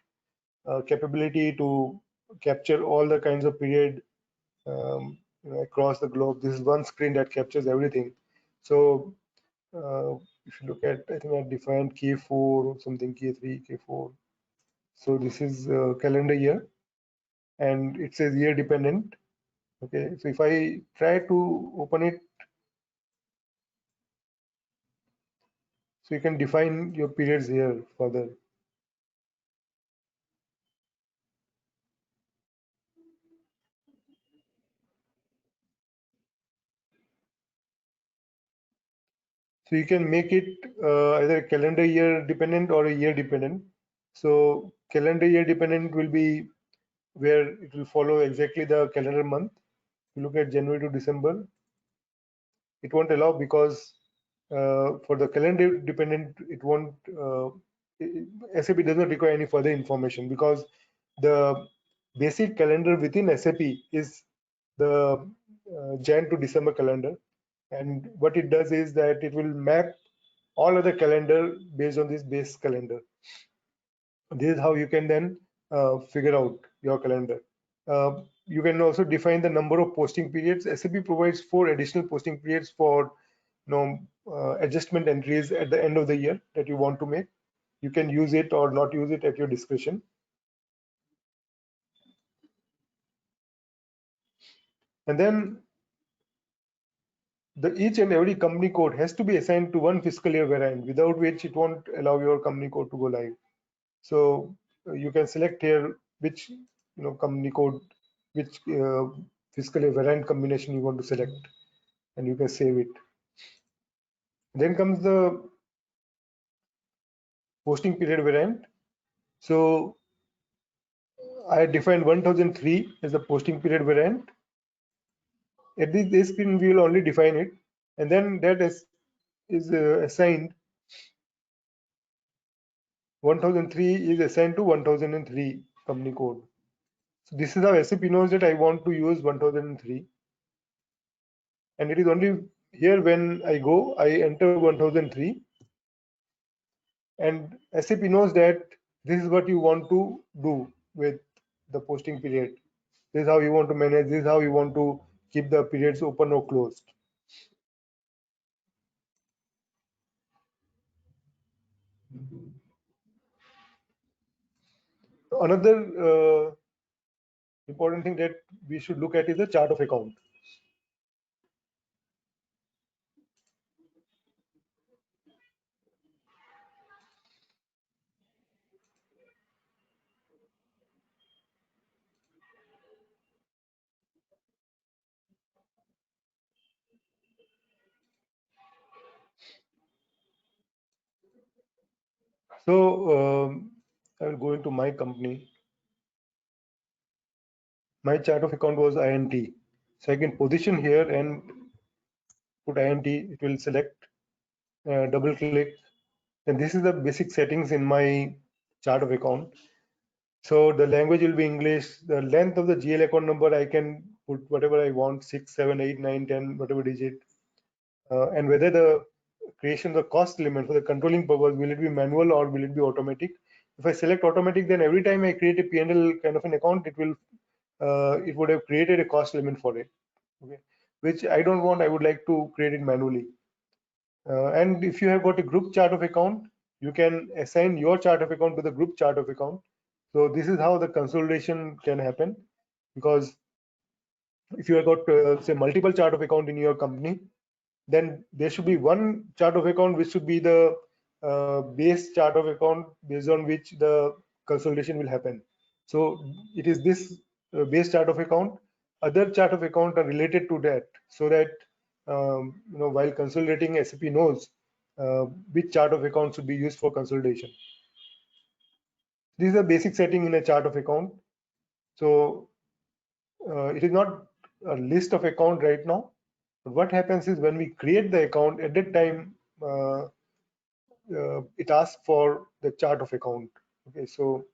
capability to capture all the kinds of period across the globe. This is one screen that captures everything. So if you look at, I think I defined K4, something K3, K4. So this is calendar year, and it says year dependent. Okay, so if I try to open it, so you can define your periods here further. So you can make it either a calendar year dependent or a year dependent. So calendar year dependent will be where it will follow exactly the calendar month. You look at January to December, it won't allow because for the calendar dependent, it won't. SAP does not require any further information because the basic calendar within SAP is the Jan to December calendar, and what it does is that it will map all other calendar based on this base calendar. This is how you can then figure out your calendar. You can also define the number of posting periods. SAP provides 4 additional posting periods for adjustment entries at the end of the year that you want to make. You can use it or not use it at your discretion. And then each and every company code has to be assigned to one fiscal year variant, without which it won't allow your company code to go live. So you can select here which company code, which fiscal year variant combination you want to select, and you can save it. Then comes the posting period variant. So I defined 1003 as the posting period variant. At this screen, we will only define it, and then that is assigned 1003 is assigned to 1003 company code. So this is how SAP knows that I want to use 1003, and it is only here when I enter 1003, and SAP knows that this is what you want to do with the posting period. This is how you want to manage. This is how you want to keep the periods open or closed. Another important thing that we should look at is the chart of account. So I will go into my company. My chart of account was INT. So I can position here and put INT. It will select, double click, and this is the basic settings in my chart of account. So the language will be English. The length of the GL account number, I can put whatever I want, 6, 7, 8, 9, 10, whatever digit. And whether the creation of the cost element for the controlling purpose, will it be manual or will it be automatic? If I select automatic, then every time I create a P&L kind of an account, it would have created a cost element for it. Okay, which I don't want. I would like to create it manually. And if you have got a group chart of account, you can assign your chart of account to the group chart of account. So this is how the consolidation can happen, because if you have got say multiple chart of account in your company, then there should be one chart of account which should be the base chart of account based on which the consolidation will happen. So it is this base chart of account. Other chart of account are related to that, so that while consolidating, SAP knows which chart of account should be used for consolidation. This is a basic setting in a chart of account. So it is not a list of account right now. But what happens is when we create the account, at that time it asks for the chart of account. Okay, so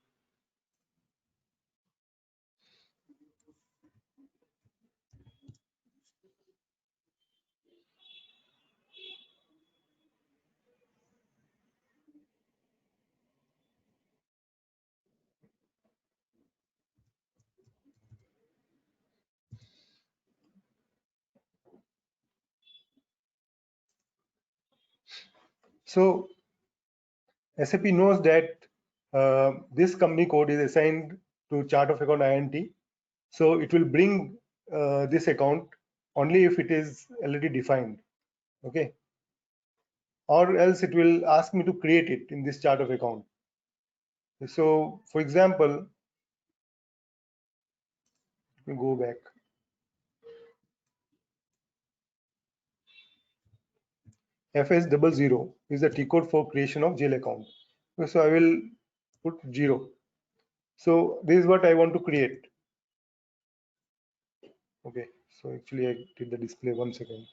SAP knows that this company code is assigned to chart of account INT. So it will bring this account only if it is already defined. Okay, or else it will ask me to create it in this chart of account. So for example, let me go back. FS00 is the T code for creation of jail account. So I will put 0. So this is what I want to create. Okay, so actually I did the display, 1 second.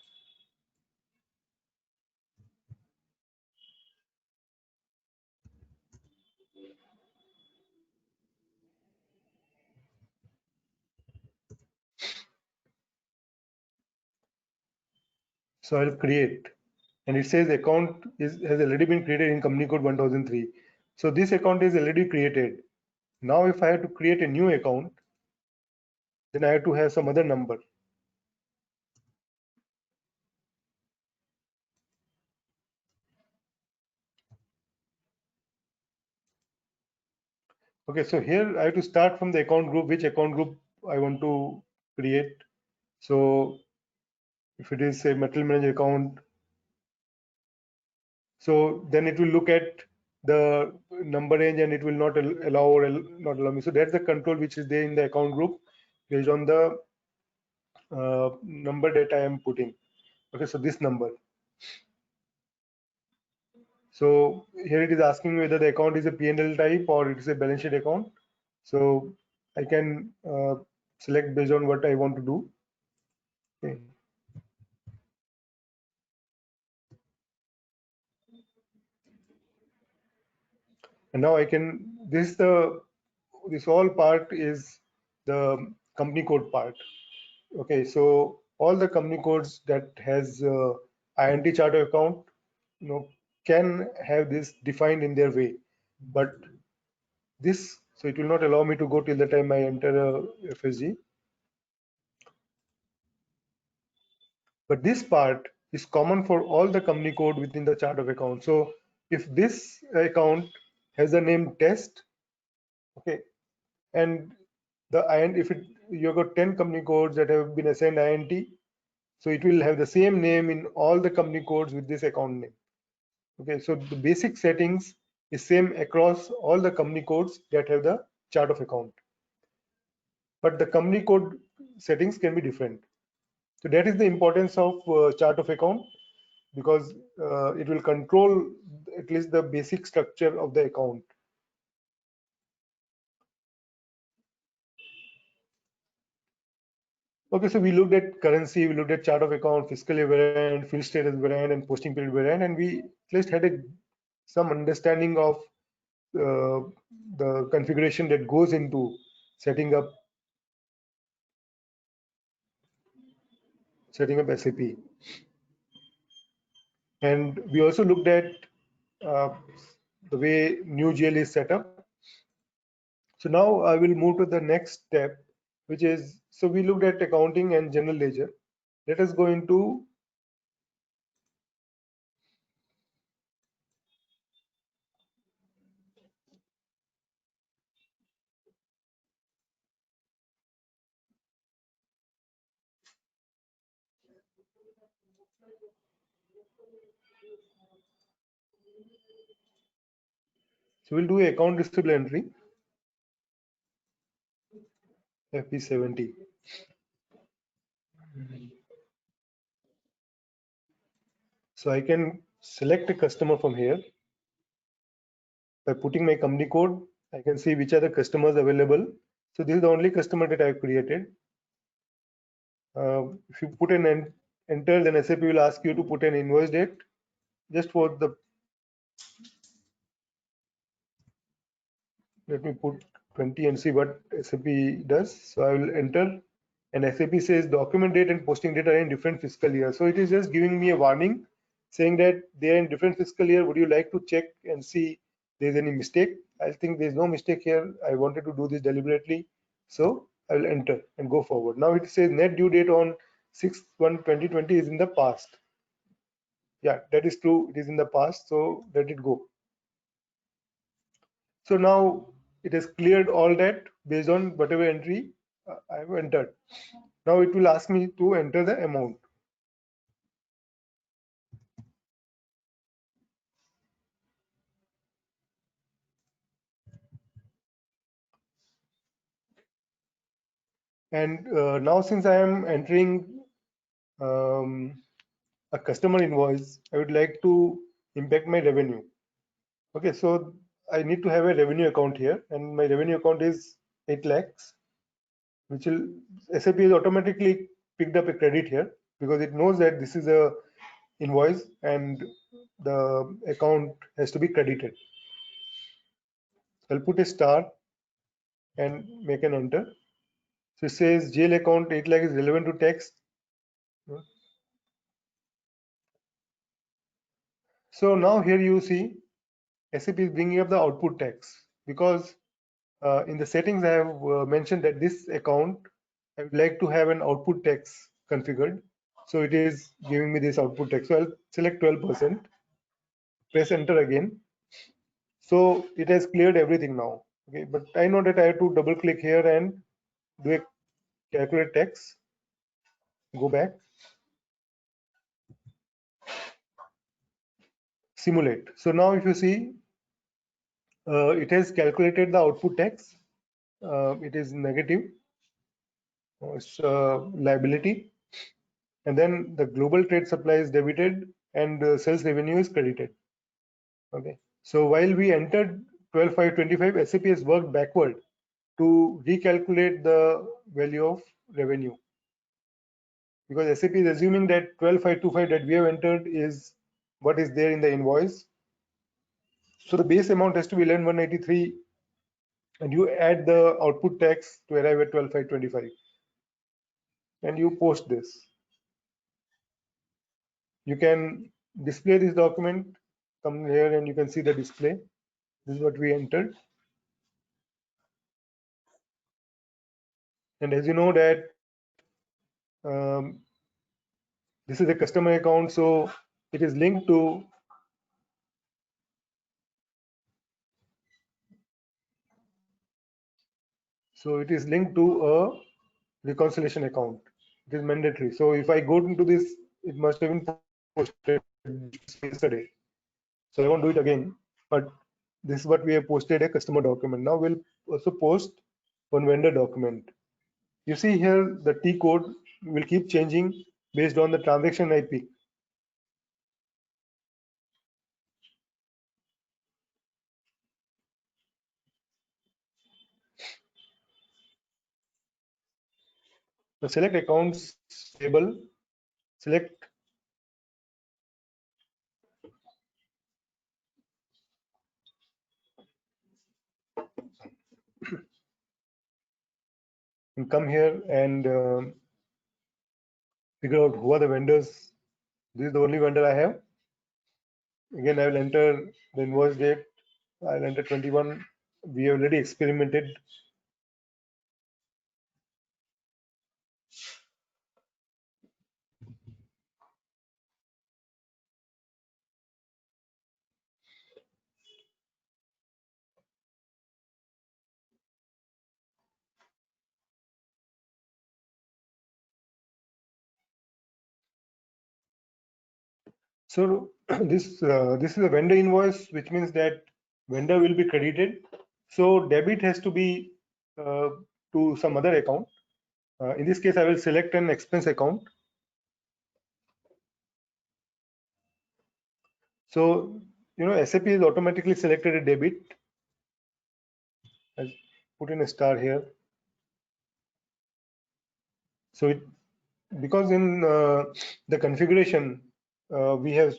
So I'll create, and it says account has already been created in company code 1003. So this account is already created. Now if I have to create a new account, then I have to have some other number. Okay, so here I have to start from the account group, which account group I want to create. So if it is a material manager account, so then it will look at the number range and it will not allow or not allow me. So that's the control which is there in the account group based on the number that I am putting. Okay, so this number. So here it is asking whether the account is a P&L type or it is a balance sheet account. So I can select based on what I want to do. Okay. And now I can, this all part is the company code part. Okay, so all the company codes that has INT charter account, can have this defined in their way, but this, so it will not allow me to go till the time I enter FSG. But this part is common for all the company code within the chart of account. So if this account has the name test, okay, and if you've got 10 company codes that have been assigned INT, so it will have the same name in all the company codes with this account name. Okay, so the basic settings is same across all the company codes that have the chart of account, but the company code settings can be different. So that is the importance of chart of account, because it will control at least the basic structure of the account. Okay, so we looked at currency, we looked at chart of account, fiscal year variant, field status variant, and posting period variant, and we at least had some understanding of the configuration that goes into setting up SAP. And we also looked at uh, the way new GL is set up. So now I will move to the next step, which is, so we looked at accounting and general ledger. Let us go into so we'll do account receivable entry, FP70. So I can select a customer from here. By putting my company code, I can see which are the customers available. So this is the only customer that I've created. If you put an enter, then SAP will ask you to put an invoice date just for the, let me put 20 and see what SAP does. So I will enter, and SAP says document date and posting date are in different fiscal year. So it is just giving me a warning saying that they are in different fiscal year. Would you like to check and see there's any mistake? I think there's no mistake here. I wanted to do this deliberately. So I will enter and go forward. Now it says net due date on 6/1/2020 is in the past. Yeah, that is true. It is in the past. So let it go. So now it has cleared all that based on whatever entry I have entered. Now it will ask me to enter the amount. And now since I am entering um, a customer invoice, I would like to impact my revenue. Okay, so I need to have a revenue account here, and my revenue account is 8 lakhs, which will SAP is automatically picked up a credit here because it knows that this is a invoice and the account has to be credited. So I'll put a star and make an enter. So it says GL account 8 lakh is relevant to tax. So now here you see SAP is bringing up the output tax because in the settings I have mentioned that this account I would like to have an output tax configured. So it is giving me this output tax. So I'll select 12%, press enter again. So it has cleared everything now. Okay, but I know that I have to double click here and do a calculate tax. Go back, simulate. So now if you see, it has calculated the output tax. It is negative. It's liability, and then the global trade supply is debited and sales revenue is credited. Okay, so while we entered 12/5/25, SAP has worked backward to recalculate the value of revenue because SAP is assuming that 12/5/25 that we have entered is what is there in the invoice. So the base amount has to be 11,183, and you add the output tax to arrive at 12/5/25, and you post this. You can display this document. Come here and you can see the display. This is what we entered. And as you know that This is a customer account, so it is linked to a reconciliation account. It is mandatory. So if I go into this, it must have been posted yesterday. So I won't do it again. But this is what we have posted, a customer document. Now we'll also post one vendor document. You see here the T code will keep changing based on the transaction I pick. So select accounts table, select and come here and figure out who are the vendors. This is the only vendor I have. Again, I will enter the invoice date. I'll enter 21. We have already experimented. So this is a vendor invoice, which means that vendor will be credited. So debit has to be to some other account. In this case, I will select an expense account. So SAP is automatically selected a debit. I'll put in a star here. So because in the configuration we have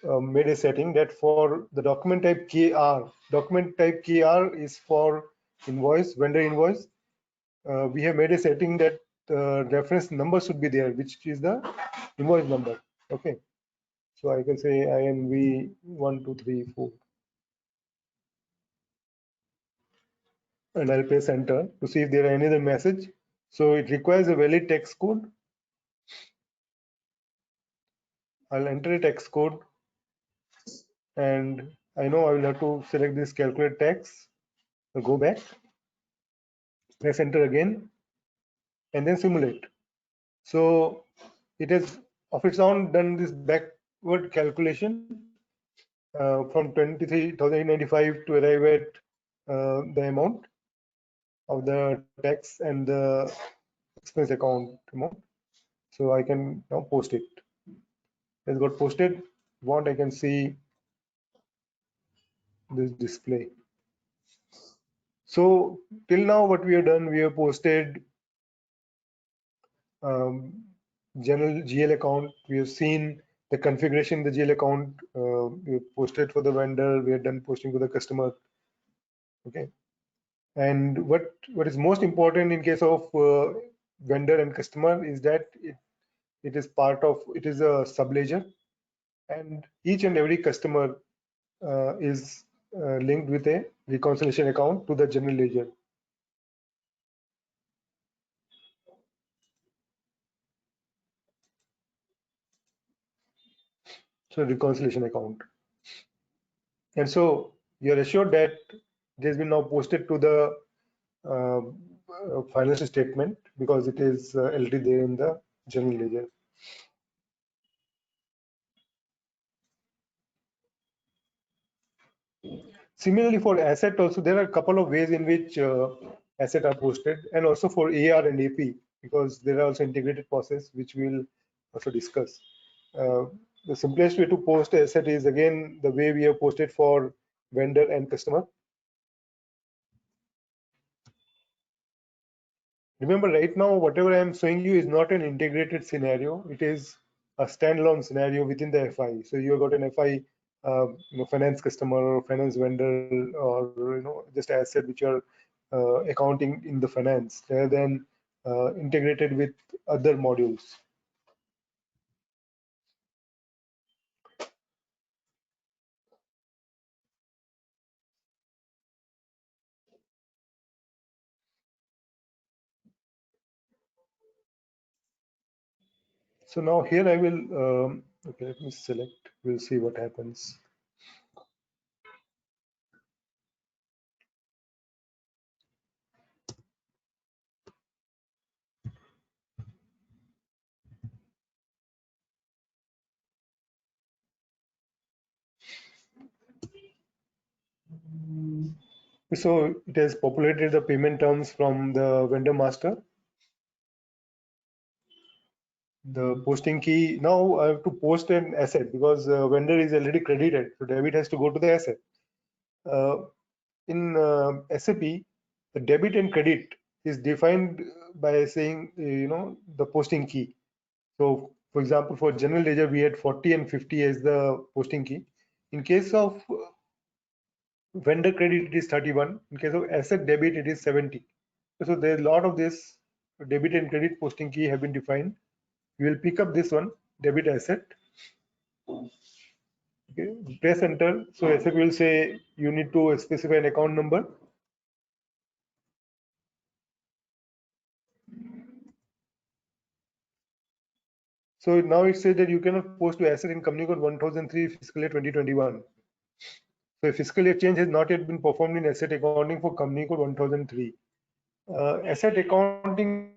made a setting that for the document type KR is for invoice, vendor invoice. We have made a setting that reference number should be there, which is the invoice number. Okay, so I can say INV 1234, and I'll press enter to see if there are any other message. So it requires a valid text code. I'll enter a text code, and I know I will have to select this calculate tax. I'll go back, press enter again, and then simulate. So it has of its own done this backward calculation from 23,895 to arrive at the amount of the tax and the expense account amount. So I can now post it. It has got posted. What I can see this display. So till now, what we have done, we have posted general GL account. We have seen the configuration in the GL account. We have posted for the vendor. We have done posting for the customer. Okay. And what is most important in case of vendor and customer is that it is a subledger, and each and every customer is linked with a reconciliation account to the general ledger. So reconciliation account. And so you're assured that it has been now posted to the financial statement because it is already there in the general ledger. Similarly, for asset also, there are a couple of ways in which asset are posted, and also for AR and AP, because there are also integrated process which we'll also discuss. The simplest way to post asset is again the way we have posted for vendor and customer. Remember, right now, whatever I am showing you is not an integrated scenario. It is a standalone scenario within the FI. So you have got an FI, finance customer or finance vendor, or just asset which are accounting in the finance, rather than integrated with other modules. So now here I will, okay, let me select, we'll see what happens. So it has populated the payment terms from the vendor master, the posting key. Now I have to post an asset because vendor is already credited, so debit has to go to the asset. In SAP, the debit and credit is defined by saying, the posting key. So for example, for general ledger, we had 40 and 50 as the posting key. In case of vendor credit, it is 31. In case of asset debit, it is 70. So there's a lot of this debit and credit posting key have been defined. We will pick up this one, debit asset. Okay, press enter. So SAP will say you need to specify an account number. So now it says that you cannot post to asset in company code 1003 fiscal year 2021. So a fiscal year change has not yet been performed in asset accounting for company code 1003. Asset accounting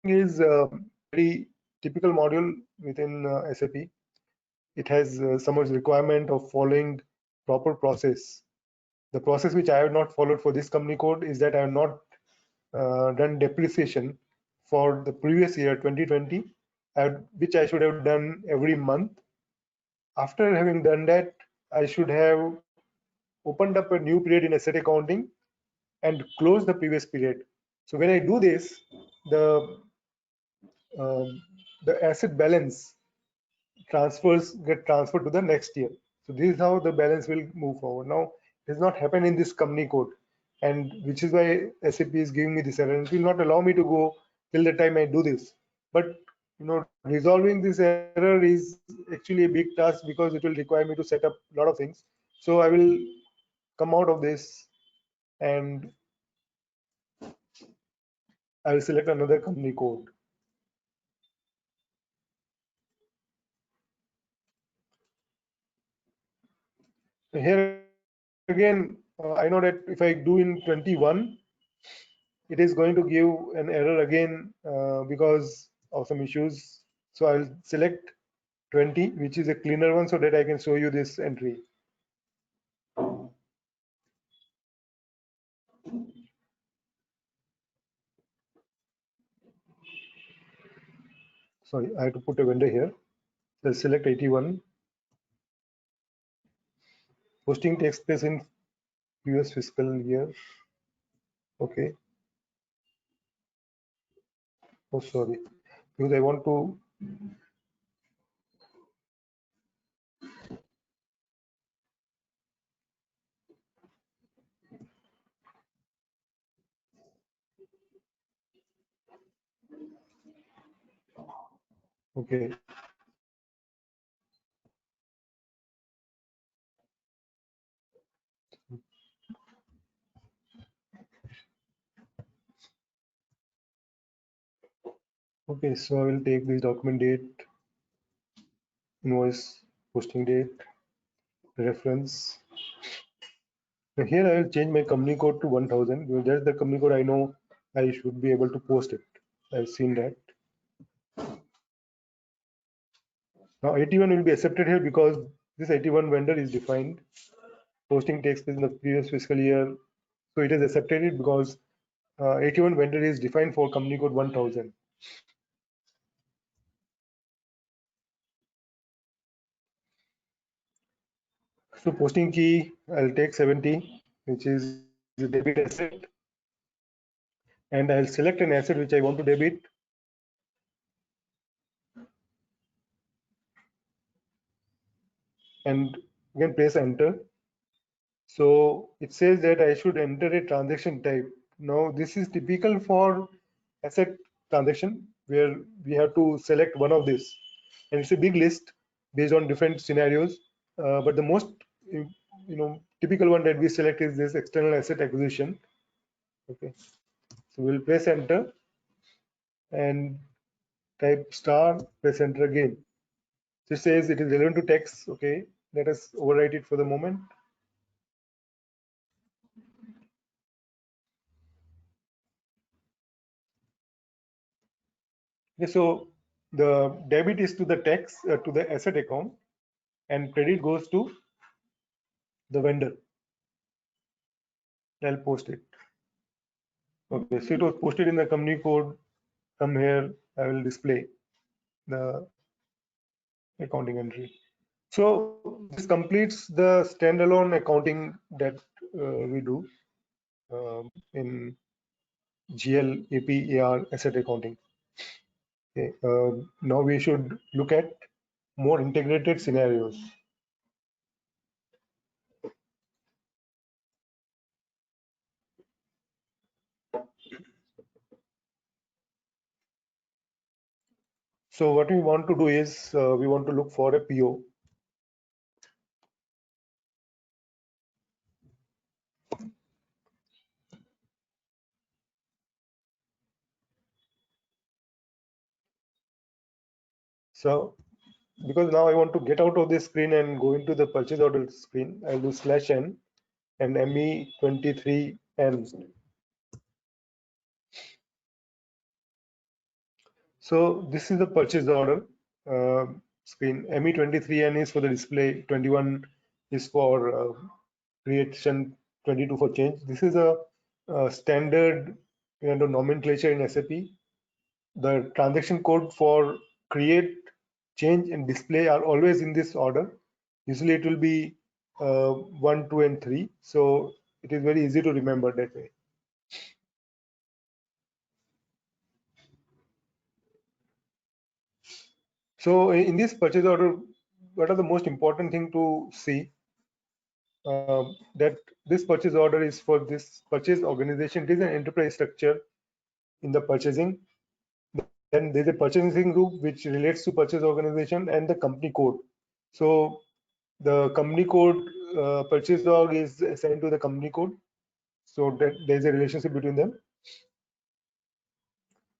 is very typical module within SAP. It has some requirement of following proper process. The process which I have not followed for this company code is that I have not done depreciation for the previous year 2020, which I should have done every month. After having done that, I should have opened up a new period in asset accounting and closed the previous period. So when I do this, the um, the asset balance get transferred to the next year. So this is how the balance will move forward. Now it has not happened in this company code, and which is why SAP is giving me this error. And it will not allow me to go till the time I do this. But resolving this error is actually a big task because it will require me to set up a lot of things. So I will come out of this and I will select another company code. Here again, I know that if I do in 21, it is going to give an error again because of some issues. So I'll select 20, which is a cleaner one, so that I can show you this entry. Sorry, I have to put a vendor here. So I'll select 81. Posting takes place in previous fiscal year. Okay. Oh, sorry. Because I want to. Okay. Okay, so I will take this document date, invoice, posting date, reference. Now here I will change my company code to 1000 because that's the company code I know I should be able to post it. I've seen that. Now 81 will be accepted here because this 81 vendor is defined. Posting takes place in the previous fiscal year. So it is accepted it because 81 vendor is defined for company code 1000. So posting key, I'll take 70, which is the debit asset. And I'll select an asset which I want to debit. And again press enter. So it says that I should enter a transaction type. Now this is typical for asset transaction where we have to select one of these. And it's a big list based on different scenarios. But the most typical one that we select is this external asset acquisition. Okay. So we'll press enter and type star, press enter again. So it says it is relevant to text. Okay, let us overwrite it for the moment. Okay, so the debit is to the tax to the asset account, and credit goes to the vendor. I'll post it. Okay, so it was posted in the company code. Come here, I will display the accounting entry. So this completes the standalone accounting that we do in GL, AP, AR, asset accounting. Okay, now we should look at more integrated scenarios. So what we want to do is we want to look for a PO. So because now I want to get out of this screen and go into the purchase order screen, I'll do /n and ME23N. So this is the purchase order screen. ME23N is for the display, 21 is for creation, 22 for change. This is a standard nomenclature in SAP. The transaction code for create, change, and display are always in this order. Usually it will be 1, 2, and 3. So it is very easy to remember that way. So in this purchase order, what are the most important thing to see? That this purchase order is for this purchase organization. It is an enterprise structure in the purchasing. Then there's a purchasing group which relates to purchase organization and the company code. So the company code purchase org is assigned to the company code. So that there's a relationship between them.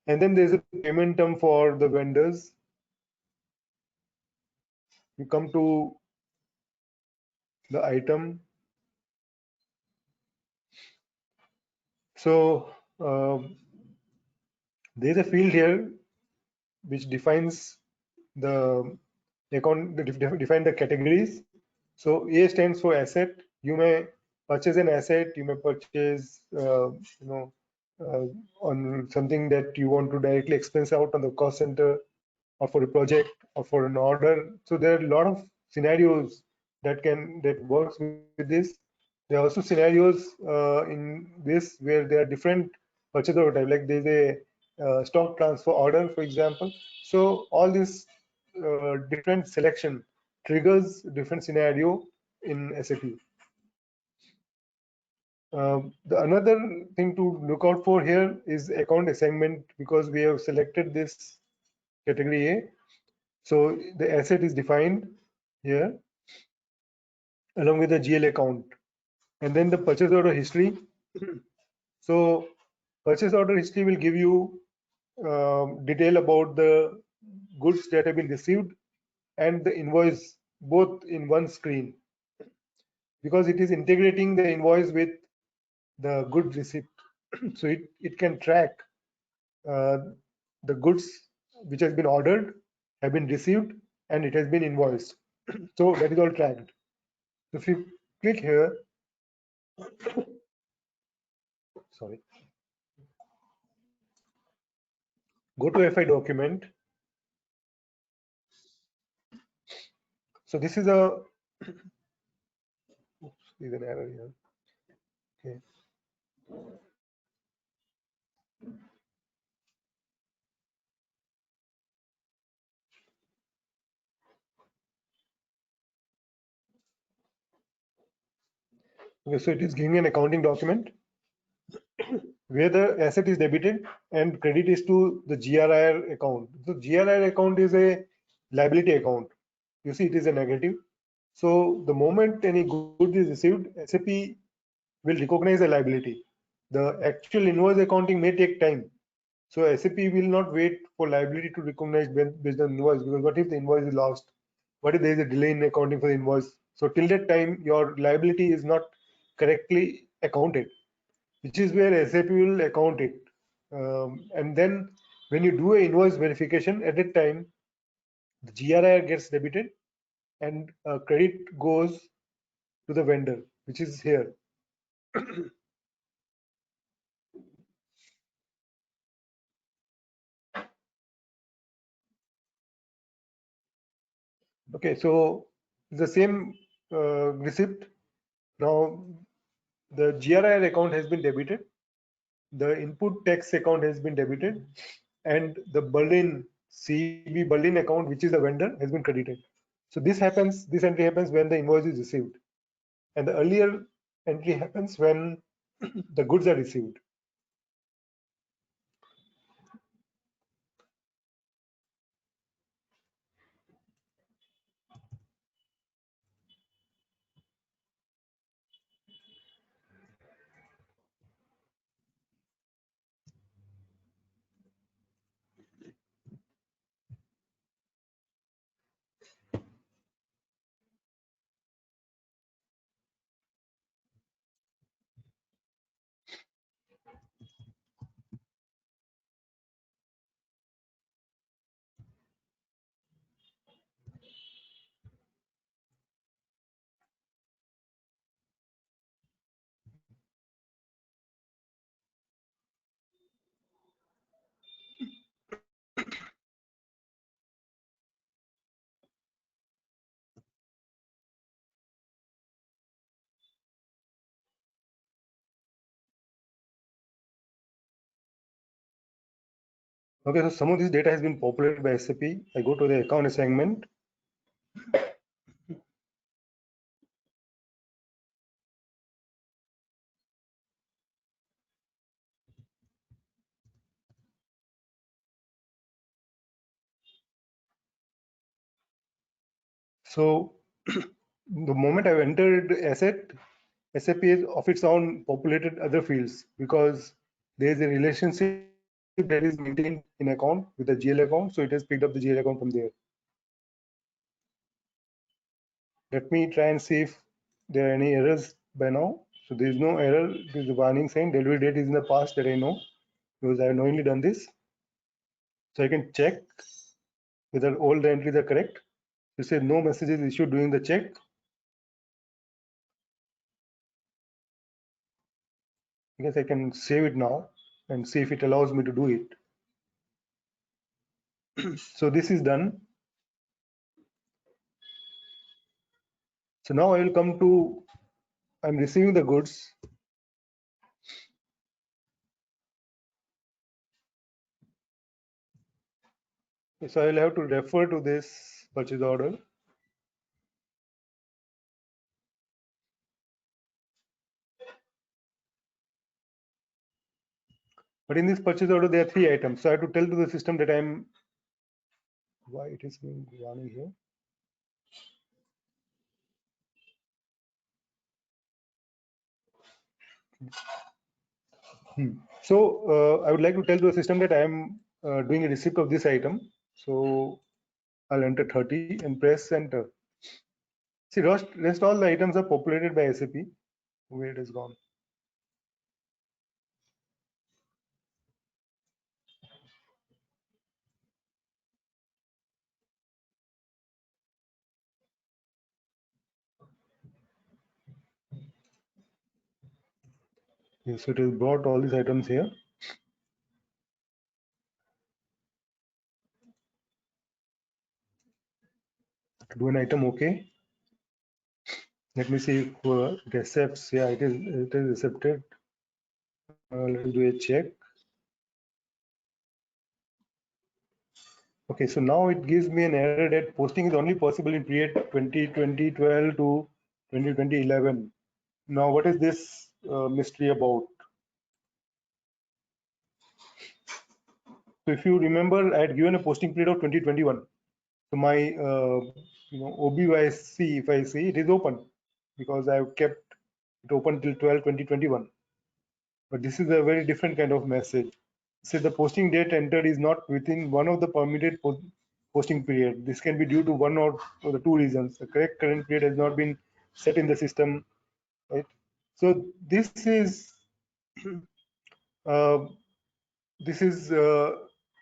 And then there's a payment term for the vendors. You come to the item. So there's a field here which defines the account, define the categories. So A stands for asset. You may purchase an asset. You may purchase, on something that you want to directly expense out on the cost center, or for a project, or for an order. So there are a lot of scenarios that works with this. There are also scenarios in this where there are different purchase order type, like there's a stock transfer order, for example. So all this different selection triggers different scenario in SAP. The another thing to look out for here is account assignment, because we have selected this category A. So the asset is defined here along with the GL account, and then the purchase order history. So purchase order history will give you detail about the goods that have been received and the invoice both in one screen, because it is integrating the invoice with the goods receipt. So it can track the goods which has been ordered, have been received, and it has been invoiced. So that is all tracked. If you click here, sorry, go to FI document. So this is a, oops, there's an error here. Okay. Okay, so it is giving an accounting document where the asset is debited and credit is to the GRIR account. So GRIR account is a liability account. You see, it is a negative. So the moment any good is received, SAP will recognize a liability. The actual invoice accounting may take time. So SAP will not wait for liability to recognize based on invoice, because what if the invoice is lost? What if there is a delay in accounting for the invoice? So till that time, your liability is not correctly accounted, which is where SAP will account it. And then when you do a invoice verification, at that time, the GRI gets debited and credit goes to the vendor, which is here. Okay, so the same receipt. Now the GRI account has been debited, the input tax account has been debited, and the Berlin CB Berlin account, which is the vendor, has been credited. So this entry happens when the invoice is received, and the earlier entry happens when the goods are received. Okay, so some of this data has been populated by SAP. I go to the account assignment. So the moment I've entered asset, SAP is of its own populated other fields, because there is a relationship that is maintained in account with the GL account. So it has picked up the GL account from there. Let me try and see if there are any errors by now. So there is no error. There is a warning saying delivery date is in the past, that I know, because I have knowingly done this. So I can check whether all the entries are correct. It says no messages issued during the check. I guess I can save it now and see if it allows me to do it. So this is done. So now I will come to, I'm receiving the goods. So I will have to refer to this purchase order. But in this purchase order, there are 3 items. So I have to tell to the system that I'm, why it is being running here. So I would like to tell to the system that I am doing a receipt of this item. So I'll enter 30 and press enter. See, rest all the items are populated by SAP. Where it has gone. Yes, so it has brought all these items here. Do an item okay. Let me see if it accepts. Yeah, it is accepted. Let us do a check. Okay, so now it gives me an error that posting is only possible in period 2012 to 2011. Now, what is this mystery about? So if you remember, I had given a posting period of 2021. So my OBYC, if I see, it is open because I have kept it open till 12/2021. But this is a very different kind of message. say the posting date entered is not within one of the permitted posting period. This can be due to one or the two reasons. The correct current period has not been set in the system, right? So uh, this is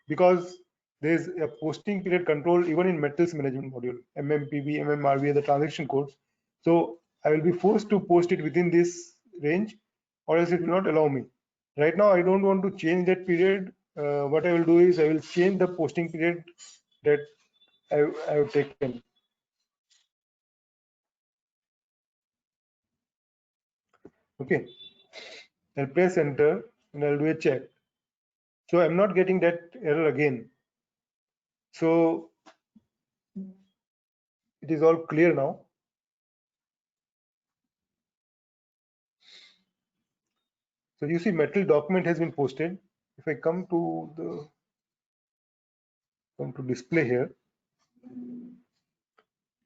because there is a posting period control even in metals management module, MMPB, MMRV, the transaction codes. So I will be forced to post it within this range, or else it will not allow me. Right now, I don't want to change that period. What I will do is I will change the posting period that I have taken. Okay, I'll press enter and I'll do a check. So I'm not getting that error again. So it is all clear now. So you see metal document has been posted. If I come to display here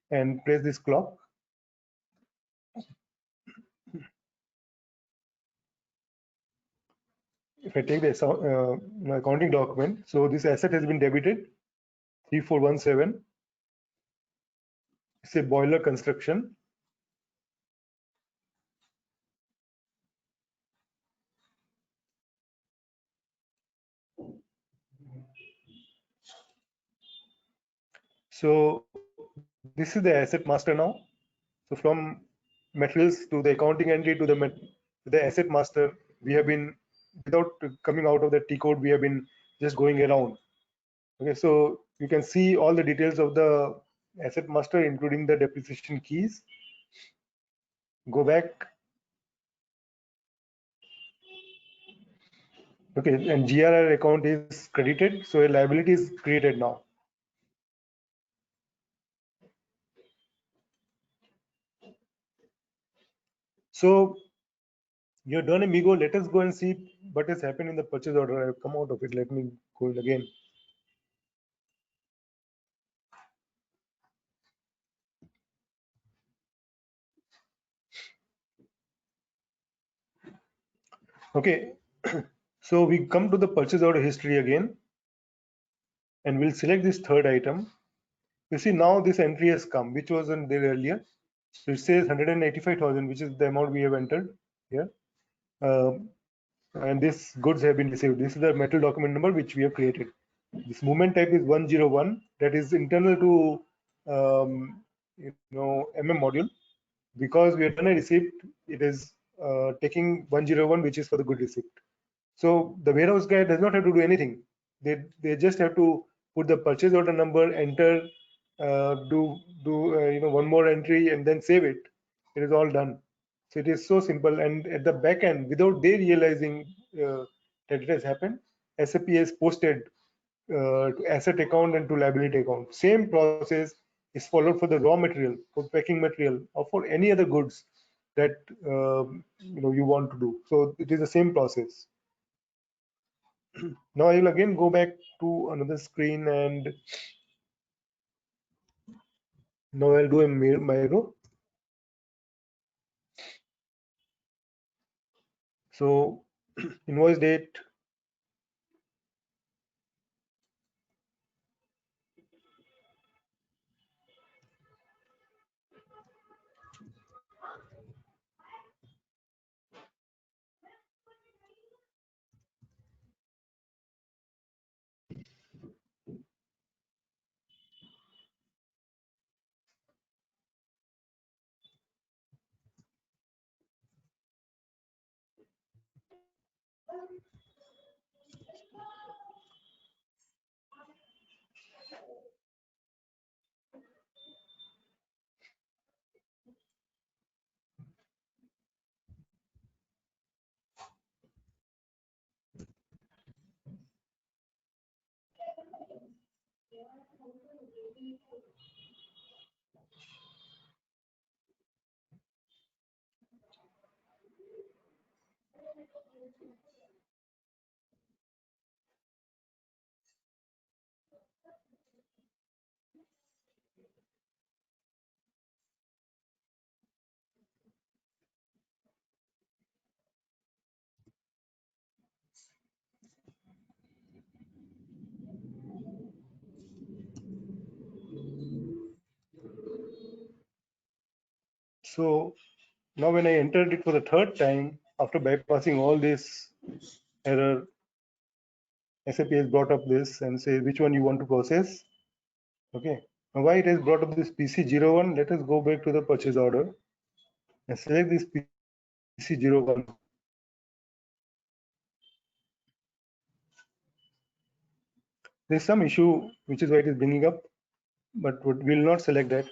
and press this clock, if I take the accounting document, so this asset has been debited 3417. It's a boiler construction. So this is the asset master now. So from materials to the accounting entry to the asset master, we have been, without coming out of the T code, we have been just going around. Okay, so you can see all the details of the asset master, including the depreciation keys. Go back. Okay, and GRR account is credited, so a liability is created now. So you're done, amigo. Let us go and see what has happened in the purchase order. I've come out of it. Let me go in again. Okay, so we come to the purchase order history again, and we'll select this third item. You see now this entry has come, which wasn't there earlier. So it says 185,000, which is the amount we have entered here. And this goods have been received. This is the metal document number which we have created. This movement type is 101. That is internal to MM module. Because we have done a receipt, it is taking 101, which is for the good receipt. So the warehouse guy does not have to do anything. They just have to put the purchase order number, enter, do one more entry, and then save it. It is all done. So it is so simple. And at the back end, without they realizing that it has happened, SAP has posted to asset account and to liability account. Same process is followed for the raw material, for packing material, or for any other goods that you want to do. So it is the same process. Now I will again go back to another screen, and now I'll do a Miro. So invoice date. So now when I entered it for the third time, after bypassing all this error, SAP has brought up this and say which one you want to process. Okay. Now why it has brought up this PC01, let us go back to the purchase order and select this PC01. There's some issue which is why it is bringing up, but we will not select that.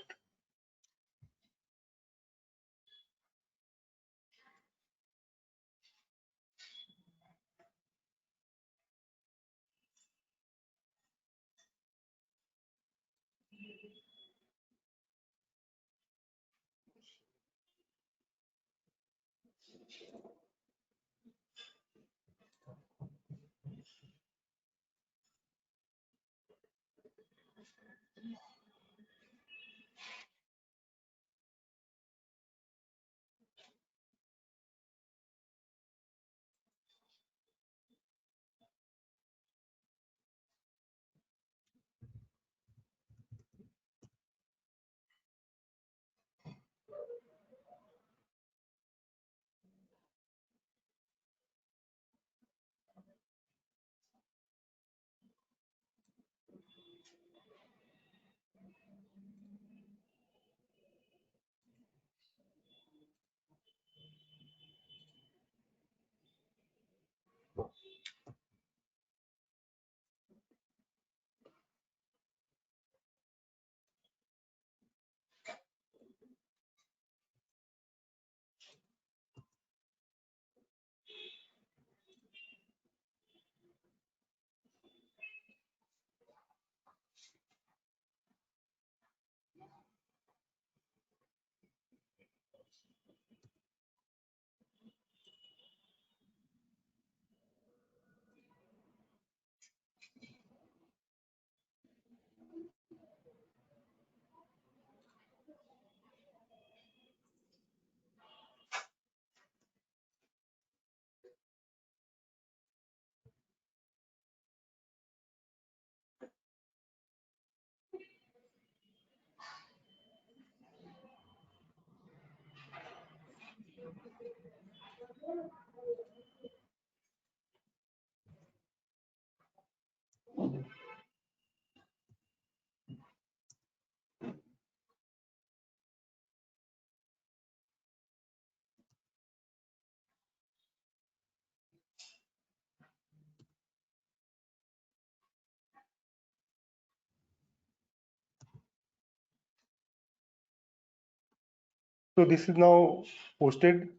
So this is now posted.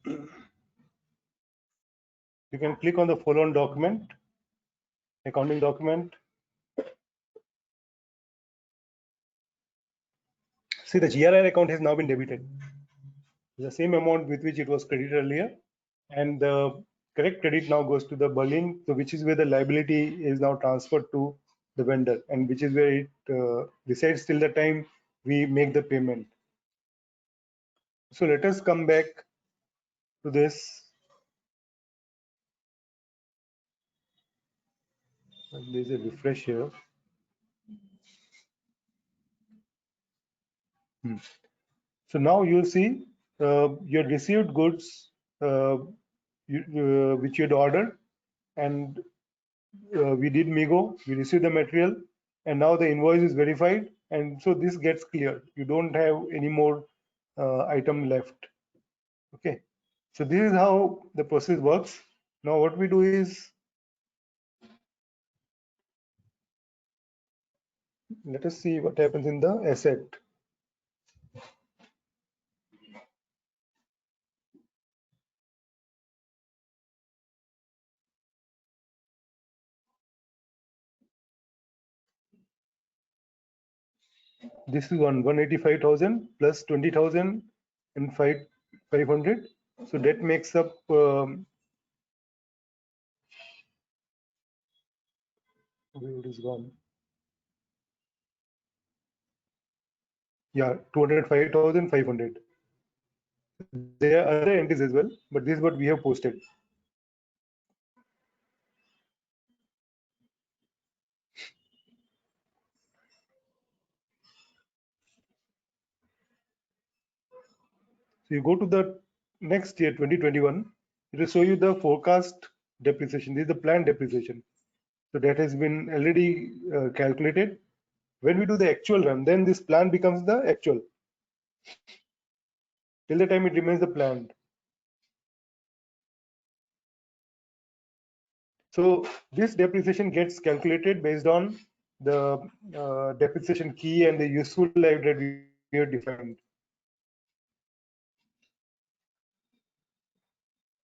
You can click on the follow-on document, accounting document. See, the GRI account has now been debited. The same amount with which it was credited earlier, and the correct credit now goes to the Berlin, so which is where the liability is now transferred to the vendor, and which is where it resides till the time we make the payment. So let us come back to this. There's a refresh here. So now you see your received goods which you had ordered, and we did MIGO, we received the material, and now the invoice is verified, and so this gets cleared. You don't have any more item left. Okay, so this is how the process works. Now what we do is, let us see what happens in the asset. This is 185,000 plus 20,000 and 500. So that makes up where it is gone. Yeah, 205,500. There are other entries as well, but this is what we have posted. So you go to the next year, 2021, it will show you the forecast depreciation. This is the planned depreciation. So that has been already calculated. When we do the actual run, then this plan becomes the actual. Till the time it remains the planned. So this depreciation gets calculated based on the depreciation key and the useful life that we have defined,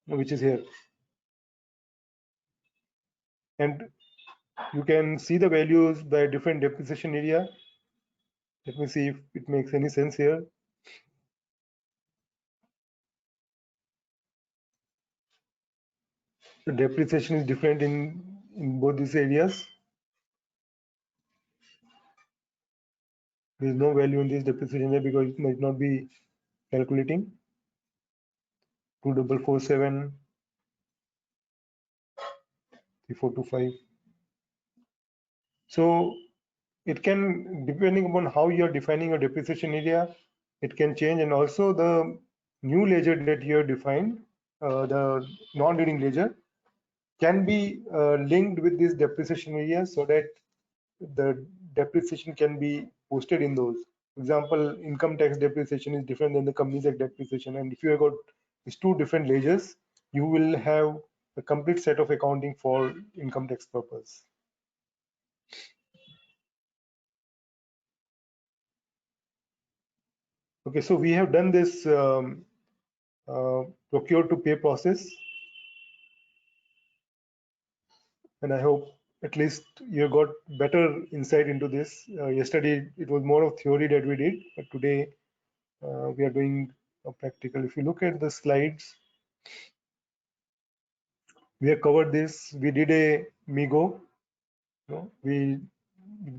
which is here. And you can see the values by different depreciation area. Let me see if it makes any sense here. The depreciation is different in both these areas. There is no value in this depreciation area because it might not be calculating. 2447, 3425. So it can, depending upon how you are defining your depreciation area, it can change. And also the new ledger that you have defined, the non-reading ledger, can be linked with this depreciation area so that the depreciation can be posted in those. For example, income tax depreciation is different than the company tax depreciation. And if you have got these two different ledgers, you will have a complete set of accounting for income tax purpose. Okay, so we have done this procure to pay process, and I hope at least you got better insight into this. Yesterday it was more of theory that we did, but today we are doing a practical. If you look at the slides, we have covered this. We did a MIGO. We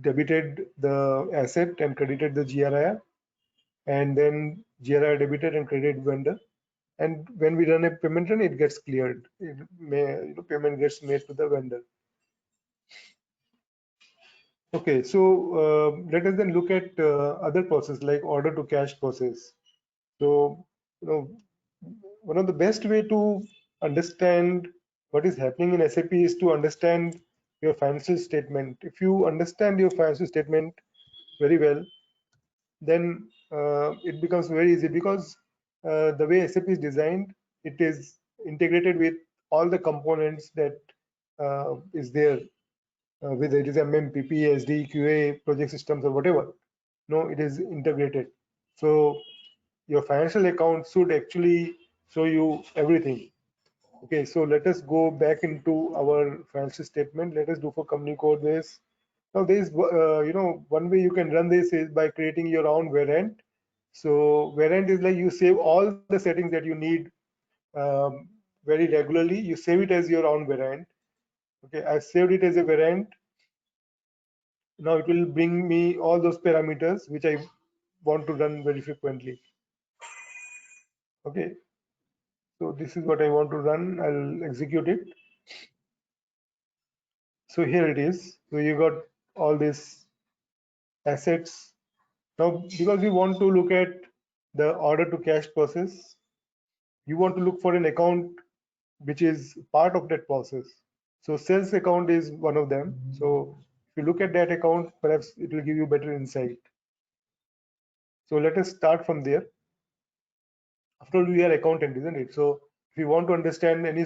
debited the asset and credited the GRIR, and then GRIR debited and credited vendor. And when we run a payment run, it gets cleared. Payment gets made to the vendor. Okay, so let us then look at other process like order to cash process. So, one of the best way to understand what is happening in SAP is to understand your financial statement. If you understand your financial statement very well, then it becomes very easy because the way SAP is designed, it is integrated with all the components that is there, whether it is MMPP, SD, QA, project systems, or whatever. No, it is integrated. So your financial account should actually show you everything. Okay, so let us go back into our financial statement. Let us do for company code base. Now, there is, one way you can run this is by creating your own variant. So variant is like you save all the settings that you need very regularly. You save it as your own variant. Okay, I saved it as a variant. Now it will bring me all those parameters which I want to run very frequently. Okay, so this is what I want to run. I'll execute it. So here it is. So you got all these assets. Now, because we want to look at the order to cash process, you want to look for an account which is part of that process. So sales account is one of them. So if you look at that account, perhaps it will give you better insight. So let us start from there. After all, we are accountant, isn't it? So if we want to understand any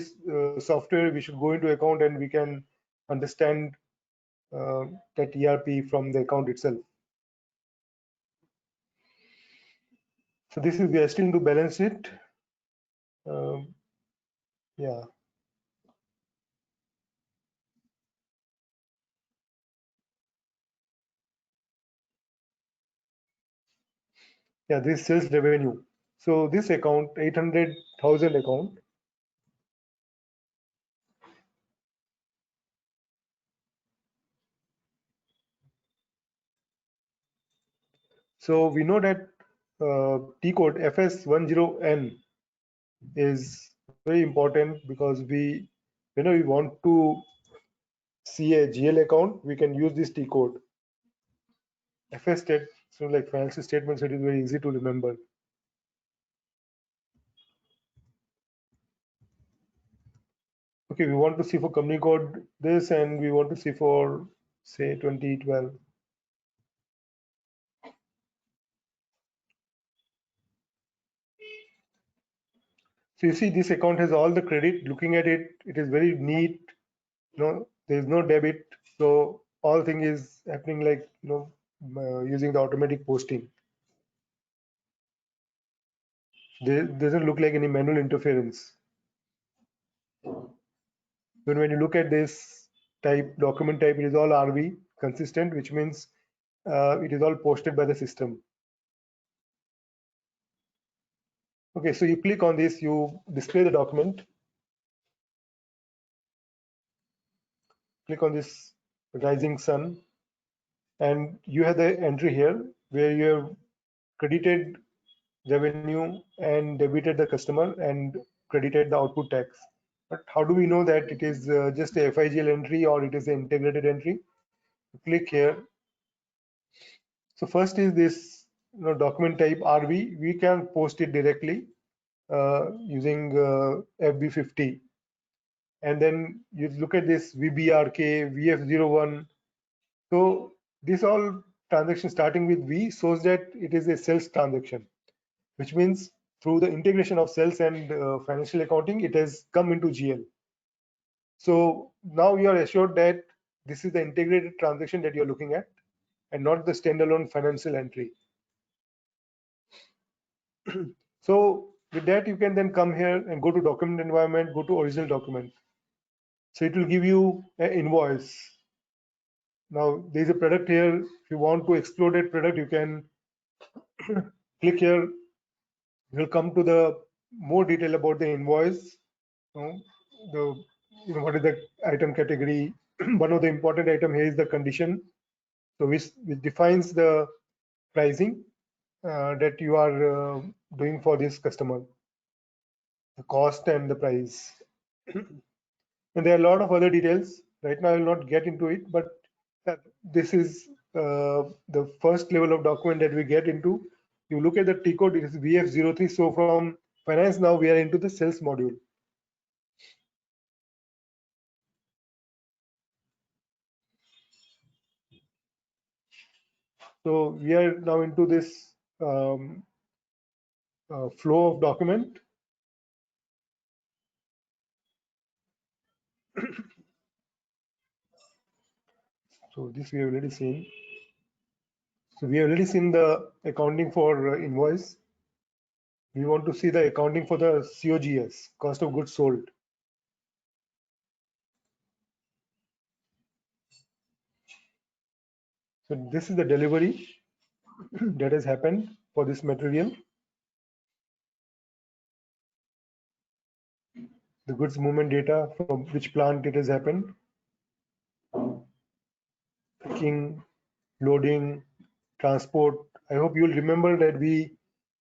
software, we should go into account and we can understand that ERP from the account itself. So this is, we are still into balance sheet. Yeah. Yeah, this sales revenue. So this account, 800,000 account. So we know that T code FS10N is very important because we want to see a GL account, we can use this T code. FS state, so like financial statements, it is very easy to remember. Okay, we want to see for company code this, and we want to see for say 2012. So you see this account has all the credit. Looking at it, it is very neat. There is no debit. So all thing is happening like using the automatic posting. There doesn't look like any manual interference. When you look at this document type, it is all RV consistent, which means it is all posted by the system. Okay, so you click on this, you display the document. Click on this rising sun, and you have the entry here where you have credited revenue and debited the customer and credited the output tax. But how do we know that it is just a FIGL entry or it is an integrated entry? Click here. So first is this document type RV. We can post it directly using FB50. And then you look at this VBRK, VF01. So this all transaction starting with V shows that it is a sales transaction, which means through the integration of sales and financial accounting, it has come into GL. So now you are assured that this is the integrated transaction that you're looking at and not the standalone financial entry. So with that, you can then come here and go to document environment, go to original document. So it will give you an invoice. Now there's a product here. If you want to explore that product, you can click here. You will come to the more detail about the invoice. The what is the item category? One of the important item here is the condition. So which defines the pricing that you are doing for this customer, the cost and the price. And there are a lot of other details. Right now, I will not get into it, but this is the first level of document that we get into. You look at the T code, it is VF03. So from finance, now we are into the sales module. So we are now into this flow of document. So this we have already seen. So we have already seen the accounting for invoice. We want to see the accounting for the COGS, cost of goods sold. So this is the delivery that has happened for this material. The goods movement data from which plant it has happened. Picking, loading, transport. I hope you'll remember that we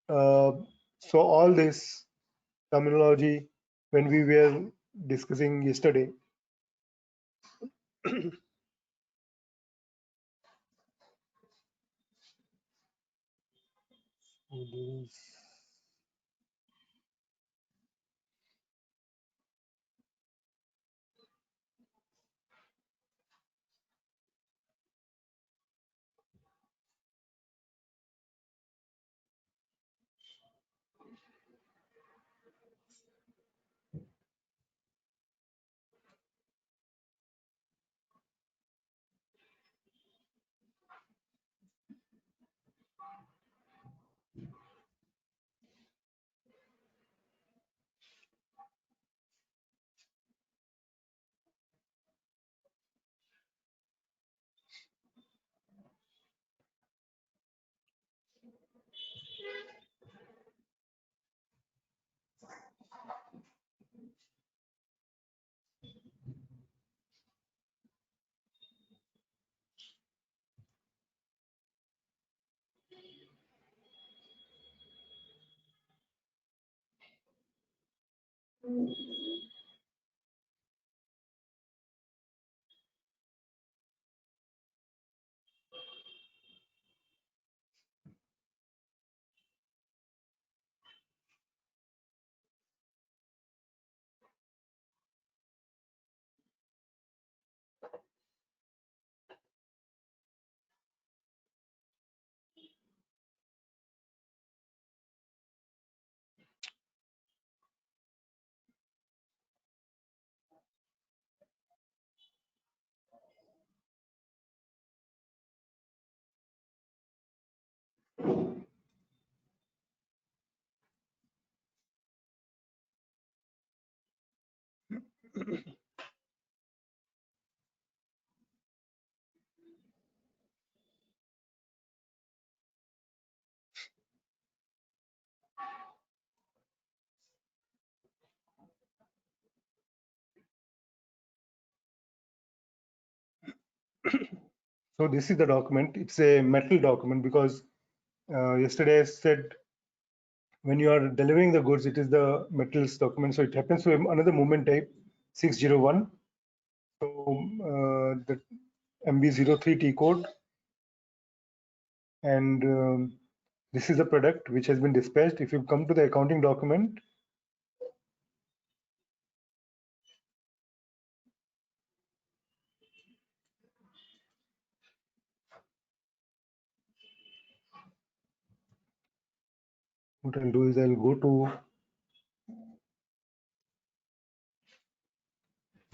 saw all this terminology when we were discussing yesterday. So this is the document. It's a metal document because yesterday I said when you are delivering the goods, it is the metals document. So it happens to another movement type 601. So the MB03 T code, and this is the product which has been dispatched. If you come to the accounting document, what I'll do is I'll go to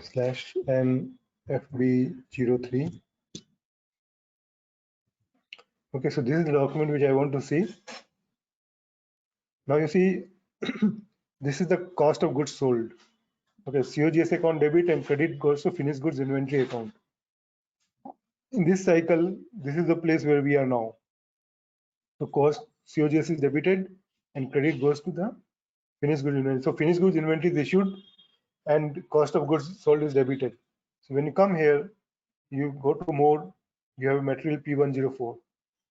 /NFB03. Okay, so this is the document which I want to see. Now you see, this is the cost of goods sold. Okay, COGS account debit and credit goes to finished goods inventory account. In this cycle, this is the place where we are now. So cost COGS is debited and credit goes to the finished goods inventory. So finished goods inventory is issued and cost of goods sold is debited. So when you come here, you go to mode, you have material P104. So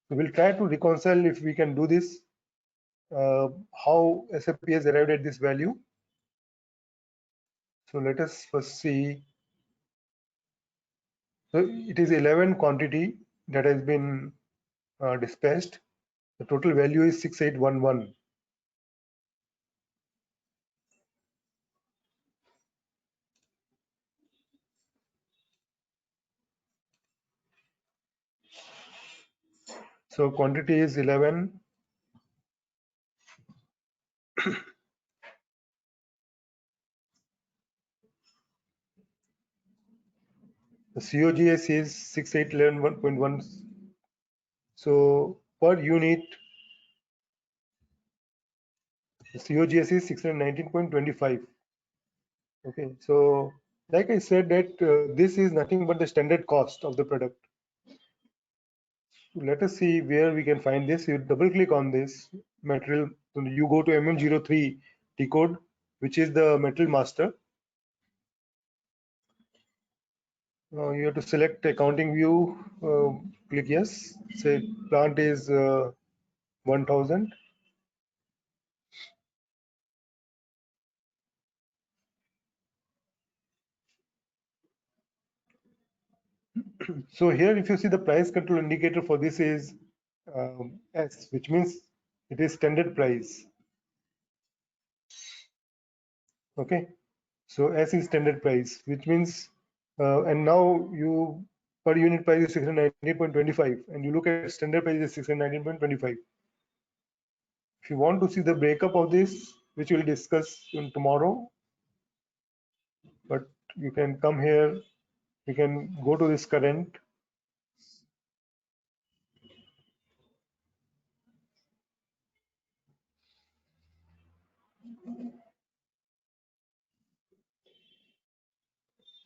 we'll try to reconcile if we can do this, how SAP has arrived at this value. So let us first see. So it is 11 quantity that has been dispatched. The total value is 6811. So quantity is 11. The COGS is 6811.1. So per unit, the COGS is 619.25. Okay, so like I said that this is nothing but the standard cost of the product. Let us see where we can find this. You double click on this material. You go to MM03 T code, which is the material master. Now you have to select accounting view. Click yes. Say plant is 1000. So here, if you see the price control indicator for this is S, which means it is standard price. Okay, so S is standard price, which means, and now you per unit price is 619.25, and you look at standard price is 619.25. If you want to see the breakup of this, which we'll discuss in tomorrow, but you can come here, you can go to this current.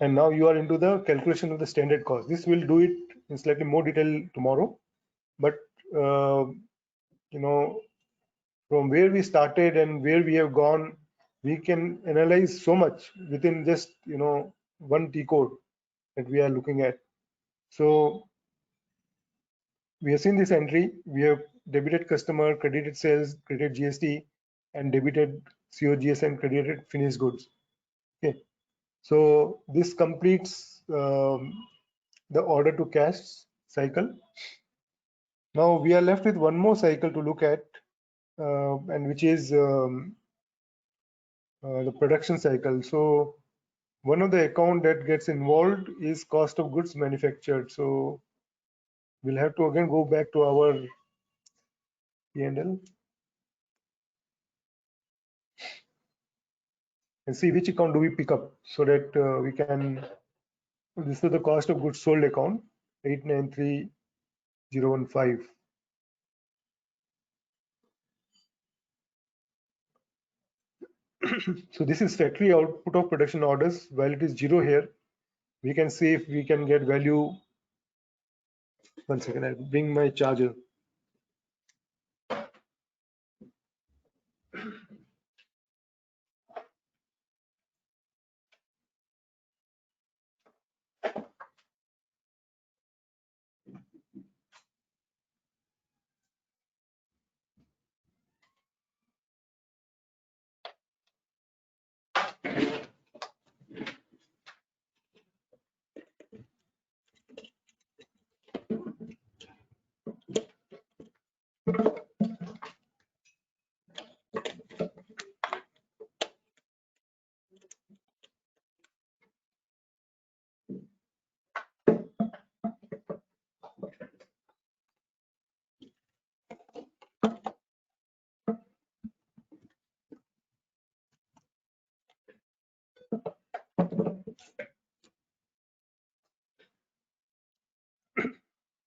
And now you are into the calculation of the standard cost. This will do it in slightly more detail tomorrow, but you know, from where we started and where we have gone, we can analyze so much within just one T code that we are looking at. So we have seen this entry. We have debited customer, credited sales, credited GST, and debited COGS and credited finished goods. Okay, so this completes the order to cash cycle. Now we are left with one more cycle to look at, and which is the production cycle. So one of the account that gets involved is cost of goods manufactured. So we'll have to again go back to our P&L and see which account do we pick up so that we can. This is the cost of goods sold account 893015. So this is factory output of production orders. While it is 0 here, we can see if we can get value. One second, I'll bring my charger.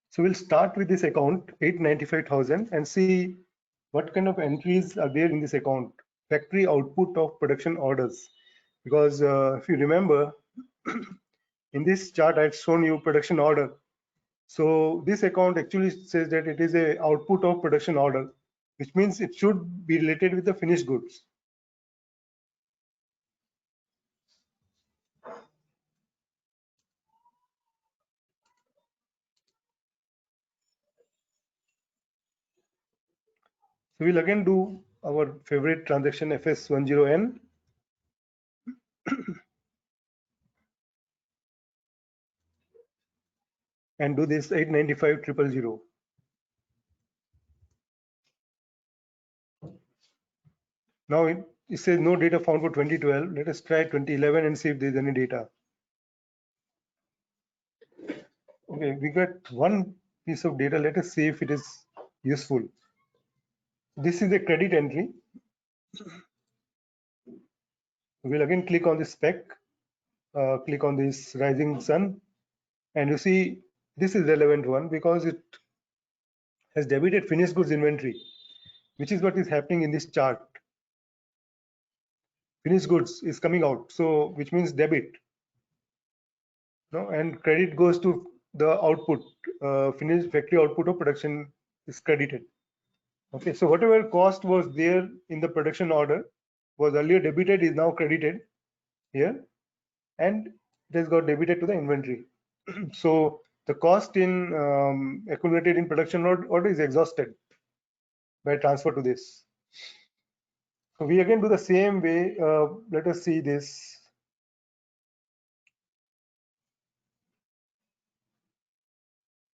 So we'll start with this account 895,000 and see what kind of entries are there in this account. Factory output of production orders. Because if you remember, in this chart I've shown you production order. So this account actually says that it is a output of production order, which means it should be related with the finished goods. So we'll again do our favorite transaction FS10N. And do this 895,000. Now it says no data found for 2012. Let us try 2011 and see if there's any data. Okay, we got one piece of data. Let us see if it is useful. This is a credit entry. We'll again click on the spec, click on this rising sun, and you see this is relevant one because it has debited finished goods inventory, which is what is happening in this chart. Finished goods is coming out, so which means debit. No, and credit goes to the output, finished factory output of production is credited. Okay, so whatever cost was there in the production order was earlier debited is now credited here, and it has got debited to the inventory. So the cost in accumulated in production order is exhausted by transfer to this. So we again do the same way. Let us see this.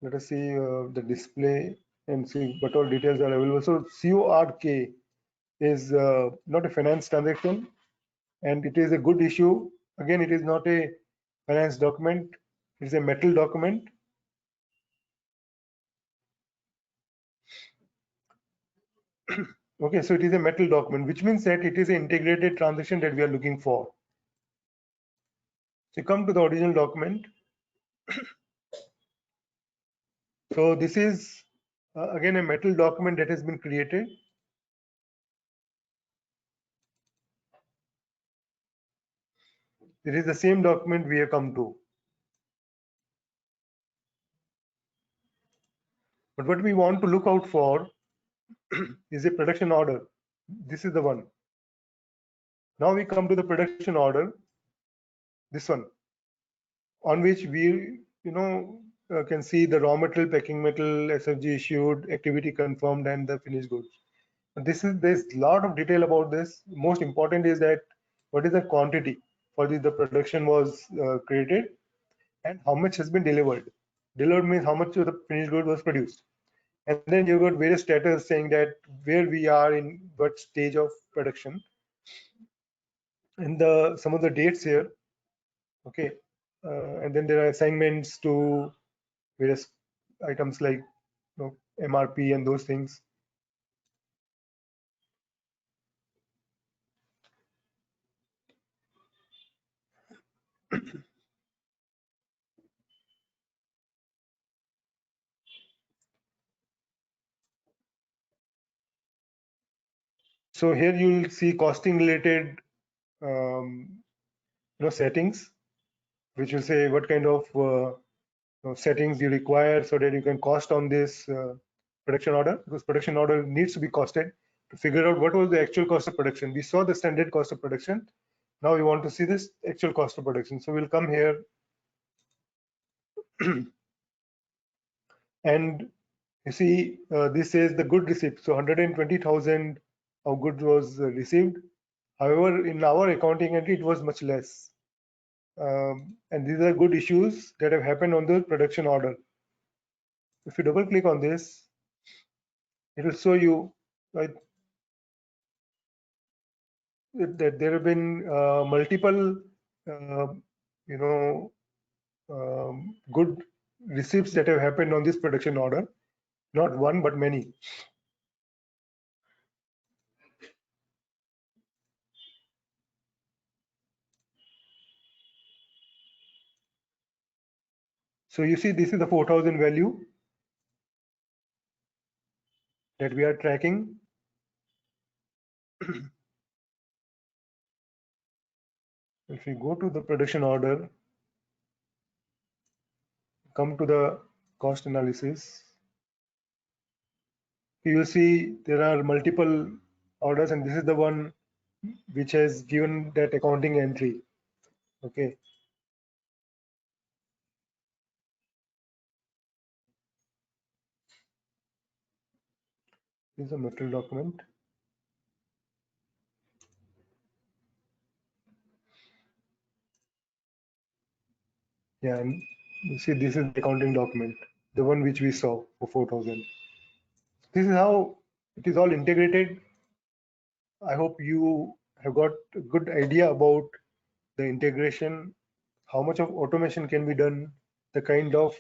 Let us see the display and see what all details are available. So CORK is not a finance transaction, and it is a good issue. Again, it is not a finance document. It is a metal document. Okay, so it is a metal document, which means that it is an integrated transaction that we are looking for. So come to the original document. So this is again a metal document that has been created. It is the same document we have come to. But what we want to look out for is a production order. This is the one. Now we come to the production order, this one, on which we can see the raw material, packing metal, SFG issued, activity confirmed, and the finished goods. There's a lot of detail about this. Most important is that what is the quantity for the production was created and how much has been delivered. Delivered means how much of the finished good was produced. And then you've got various status saying that where we are in what stage of production. And some of the dates here. Okay. And then there are assignments to various items like MRP and those things. So here you'll see costing related settings, which will say what kind of settings you require so that you can cost on this production order, because production order needs to be costed to figure out what was the actual cost of production. We saw the standard cost of production. Now we want to see this actual cost of production. So we'll come here and you see this says the good receipt. So 120,000 of goods was received. However, in our accounting entry, it was much less. And these are good issues that have happened on the production order. If you double click on this, it will show you right, that there have been multiple, you know, good receipts that have happened on this production order, not one but many. So you see, this is the 4,000 value that we are tracking. If we go to the production order, come to the cost analysis, you will see there are multiple orders, and this is the one which has given that accounting entry. Okay. This is a material document. Yeah, and you see this is the accounting document, the one which we saw for 4,000. This is how it is all integrated. I hope you have got a good idea about the integration, how much of automation can be done, the kind of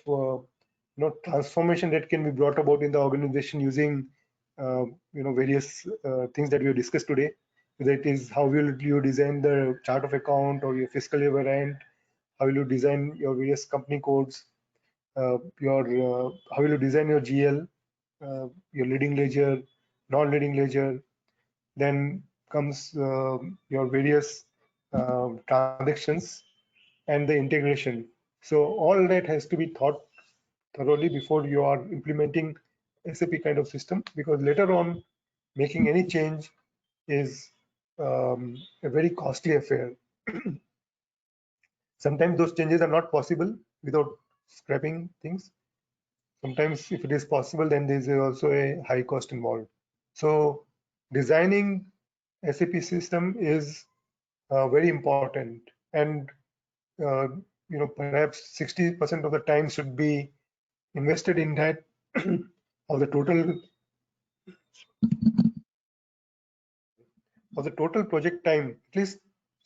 transformation that can be brought about in the organization using various things that we have discussed today. Whether it is how will you design the chart of account or your fiscal year end, how will you design your various company codes, how will you design your GL, your leading ledger, non-leading ledger. Then comes your various transactions and the integration. So all that has to be thought thoroughly before you are implementing SAP kind of system, because later on making any change is a very costly affair. Sometimes those changes are not possible without scrapping things. Sometimes if it is possible, then there is also a high cost involved. So designing SAP system is very important, and perhaps 60% of the time should be invested in that of the total project time. At least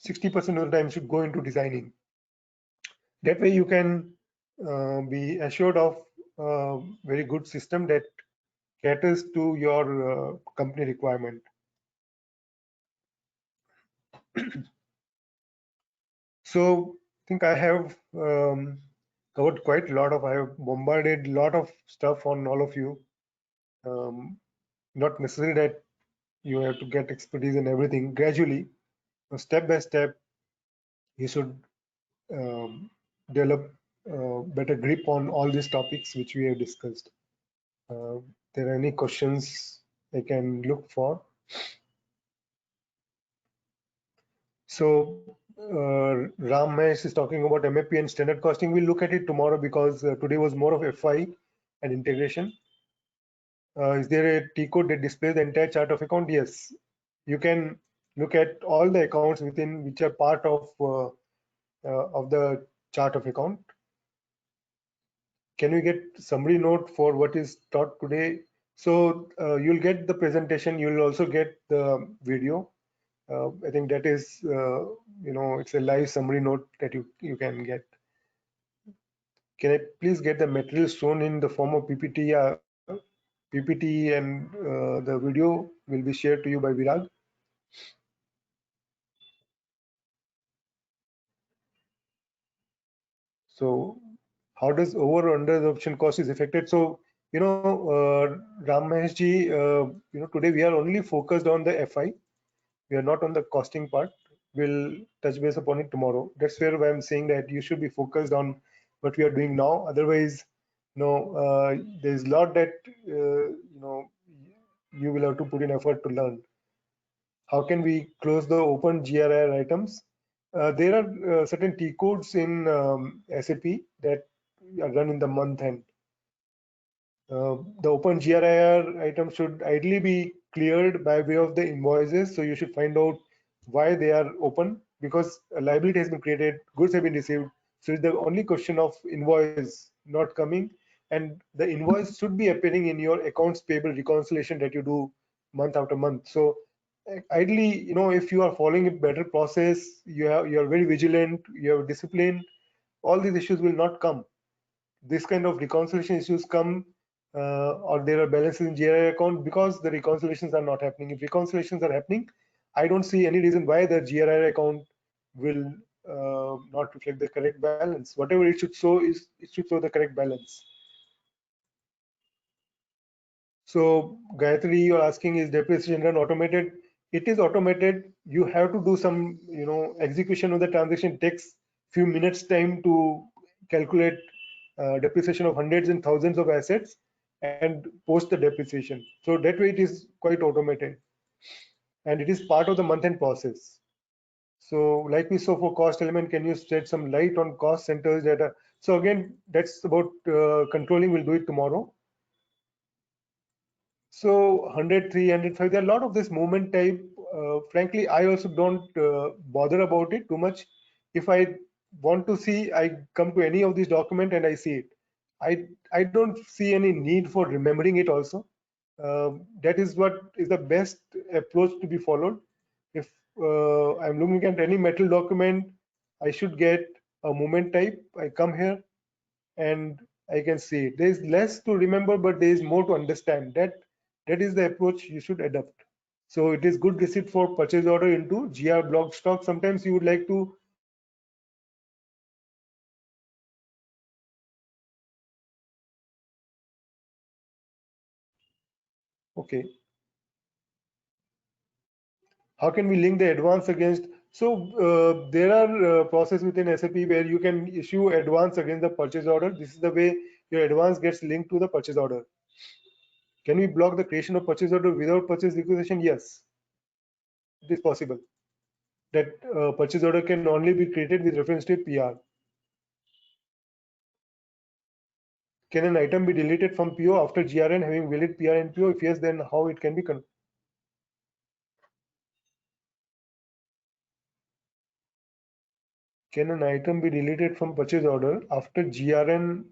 60% of the time should go into designing. That way you can be assured of a very good system that caters to your company requirement. So I think I have covered quite a lot of, I have bombarded a lot of stuff on all of you. Not necessarily that you have to get expertise in everything. Gradually, step by step, you should develop better grip on all these topics which we have discussed. There are any questions I can look for? So Ram Mahesh is talking about MAP and standard costing. We'll look at it tomorrow, because today was more of FI and integration. Is there a T code that displays the entire chart of account? Yes, you can look at all the accounts within which are part of the chart of account. Can we get summary note for what is taught today? So you'll get the presentation. You'll also get the video. I think that is, it's a live summary note that you can get. Can I please get the material shown in the form of PPT? PPT and the video will be shared to you by Virag. So how does over or under absorption cost is affected? So, Ram Mahesh ji, today we are only focused on the FI. We are not on the costing part. we'll touch base upon it tomorrow. That's where I'm saying that you should be focused on what we are doing now. Otherwise, there's a lot that you will have to put in effort to learn. How can we close the open GRIR items? There are certain T codes in SAP that are run in the month end. The open GRIR item should ideally be cleared by way of the invoices. So you should find out why they are open, because a liability has been created, goods have been received. So it's the only question of invoice not coming, and the invoice should be appearing in your accounts payable reconciliation that you do month after month. So ideally, if you are following a better process, you're very vigilant, you have discipline, all these issues will not come. This kind of reconciliation issues come, or there are balances in GRI account because the reconciliations are not happening. If reconciliations are happening, I don't see any reason why the GRI account will not reflect the correct balance. Whatever it should show it should show the correct balance. So Gayatri, you're asking, is depreciation done automated? It is automated. You have to do some, execution of the transaction. It takes few minutes time to calculate depreciation of hundreds and thousands of assets and post the depreciation. So that way it is quite automated, and it is part of the month-end process. So like we saw for cost element, can you shed some light on cost centers data? So again, that's about controlling. We'll do it tomorrow. So 100, 300, 5, there are a lot of this movement type. Frankly, I also don't bother about it too much. If I want to see, I come to any of these document and I see it. I don't see any need for remembering it also. That is what is the best approach to be followed. If I'm looking at any metal document, I should get a movement type. I come here and I can see it. There is less to remember, but there is more to understand. That is the approach you should adopt. So it is good receipt for purchase order into GR block stock. Sometimes you would like to okay. How can we link the advance against? So there are process within SAP where you can issue advance against the purchase order. This is the way your advance gets linked to the purchase order. Can we block the creation of purchase order without purchase requisition? Yes, it is possible. That purchase order can only be created with reference to PR. Can an item be deleted from PO after GRN having valid PR and PO? If yes, then how it can be Can an item be deleted from purchase order after GRN,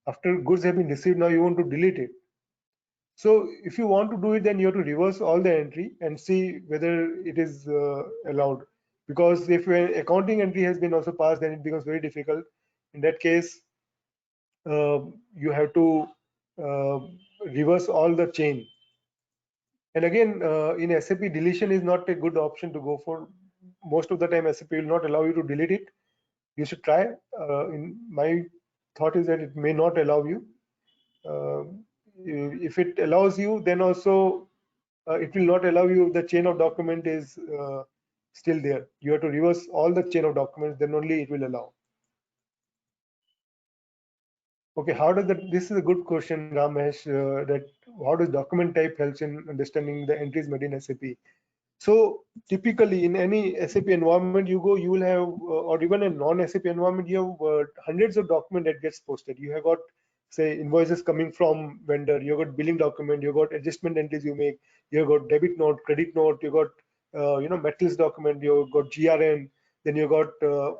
after goods have been received, now you want to delete it? So if you want to do it, then you have to reverse all the entry and see whether it is allowed. Because if an accounting entry has been also passed, then it becomes very difficult. In that case, you have to uh, reverse all the chain. And again, in SAP, deletion is not a good option to go for. Most of the time, SAP will not allow you to delete it. You should try. In my thought is that it may not allow you. If it allows you, then also it will not allow you. The chain of document is still there. You have to reverse all the chain of documents, then only it will allow. Okay, how does that? This is a good question, Ramesh. That how does document type helps in understanding the entries made in SAP? So typically in any SAP environment you go, you will have, or even a non-SAP environment, you have hundreds of documents that gets posted. You have got, say, invoices coming from vendor, you have got billing document, you have got adjustment entries you make, you have got debit note, credit note, you got, metals document, you have got GRN, then you got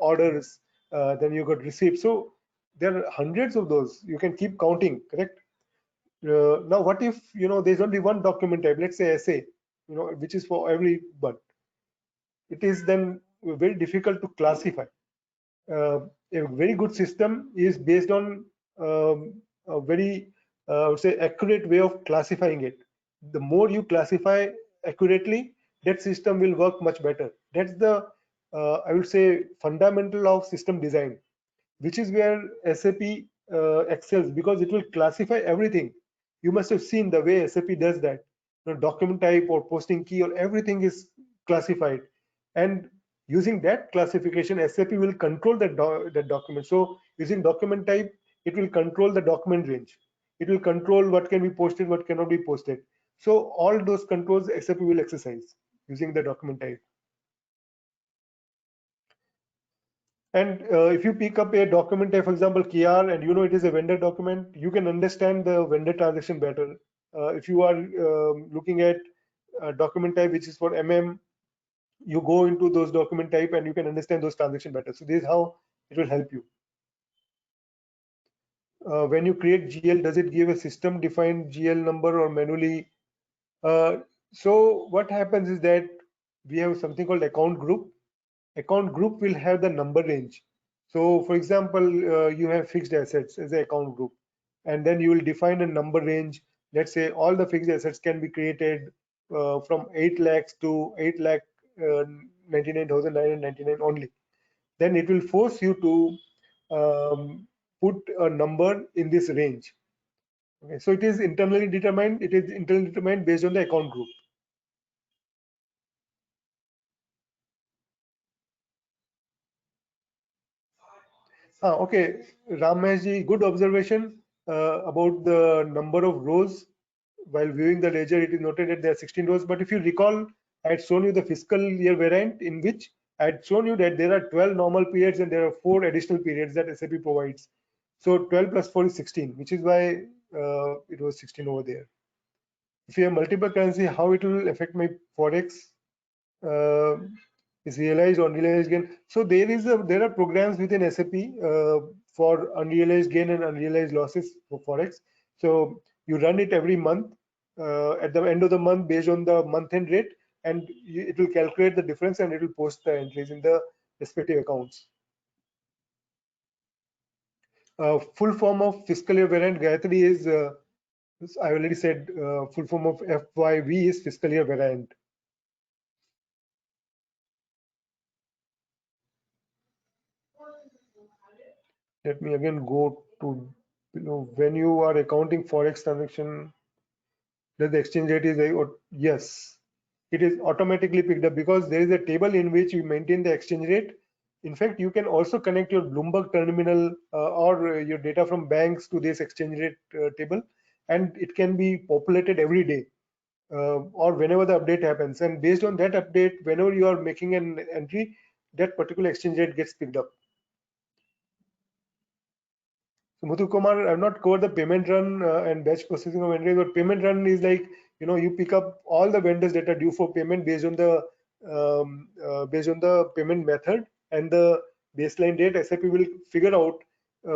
orders, then you got receipts. So there are hundreds of those. You can keep counting, correct? Now what if there's only one document type, let's say SA, which is for everyone? It is then very difficult to classify. A very good system is based on a very I would say accurate way of classifying it. The more you classify accurately, that system will work much better. That's the I would say fundamental of system design, which is where SAP excels, because it will classify everything. You must have seen the way SAP does that. Document type or posting key or everything is classified. and using that classification, SAP will control that document. So using document type, it will control the document range. It will control what can be posted, what cannot be posted. So all those controls SAP will exercise using the document type. And if you pick up a document type, for example, KR, and you know it is a vendor document, you can understand the vendor transaction better. If you are looking at a document type which is for MM, you go into those document type and you can understand those transactions better. So this is how it will help you. When you create GL, does it give a system defined GL number or manually? So what happens is that we have something called account group. Account group will have the number range. So for example, you have fixed assets as an account group, and then you will define a number range. Let's say all the fixed assets can be created from 8 lakhs to 8 lakh 99,999 only. Then it will force you to put a number in this range. Okay, so it is internally determined. It is internally determined based on the account group. Okay, Ramesh, good observation about the number of rows. While viewing the ledger, it is noted that there are 16 rows. But if you recall, I had shown you the fiscal year variant in which I had shown you that there are 12 normal periods and there are 4 additional periods that SAP provides. So 12 plus 4 is 16, which is why it was 16 over there. If you have multiple currency, how it will affect my forex? uh, is realized or unrealized gain. So there are programs within SAP for unrealized gain and unrealized losses for forex. So you run it every month at the end of the month based on the month-end rate, and it will calculate the difference and it will post the entries in the respective accounts. Full form of fiscal year variant, Gayatri, is I already said full form of FYV is fiscal year variant. Let me again go to, when you are accounting forex transaction, does the exchange rate is yes, it is automatically picked up because there is a table in which you maintain the exchange rate. In fact, you can also connect your Bloomberg terminal or your data from banks to this exchange rate table, and it can be populated every day or whenever the update happens. And based on that update, whenever you are making an entry, that particular exchange rate gets picked up. So Muthu Kumar, I've not covered the payment run and batch processing of entries, but payment run is like, you pick up all the vendors that are due for payment based on the payment method and the baseline date. SAP will figure out,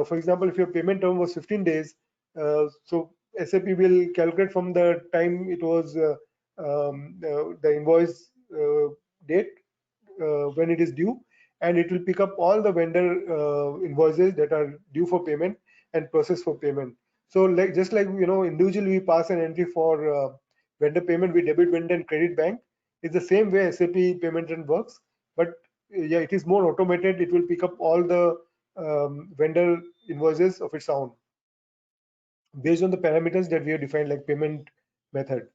for example, if your payment term was 15 days, so SAP will calculate from the time it was the invoice date when it is due, and it will pick up all the vendor invoices that are due for payment and process for payment. So like just like individually we pass an entry for vendor payment, we debit vendor and credit bank. It's the same way SAP payment run works, but yeah, it is more automated. It will pick up all the vendor invoices of its own based on the parameters that we have defined, like payment method.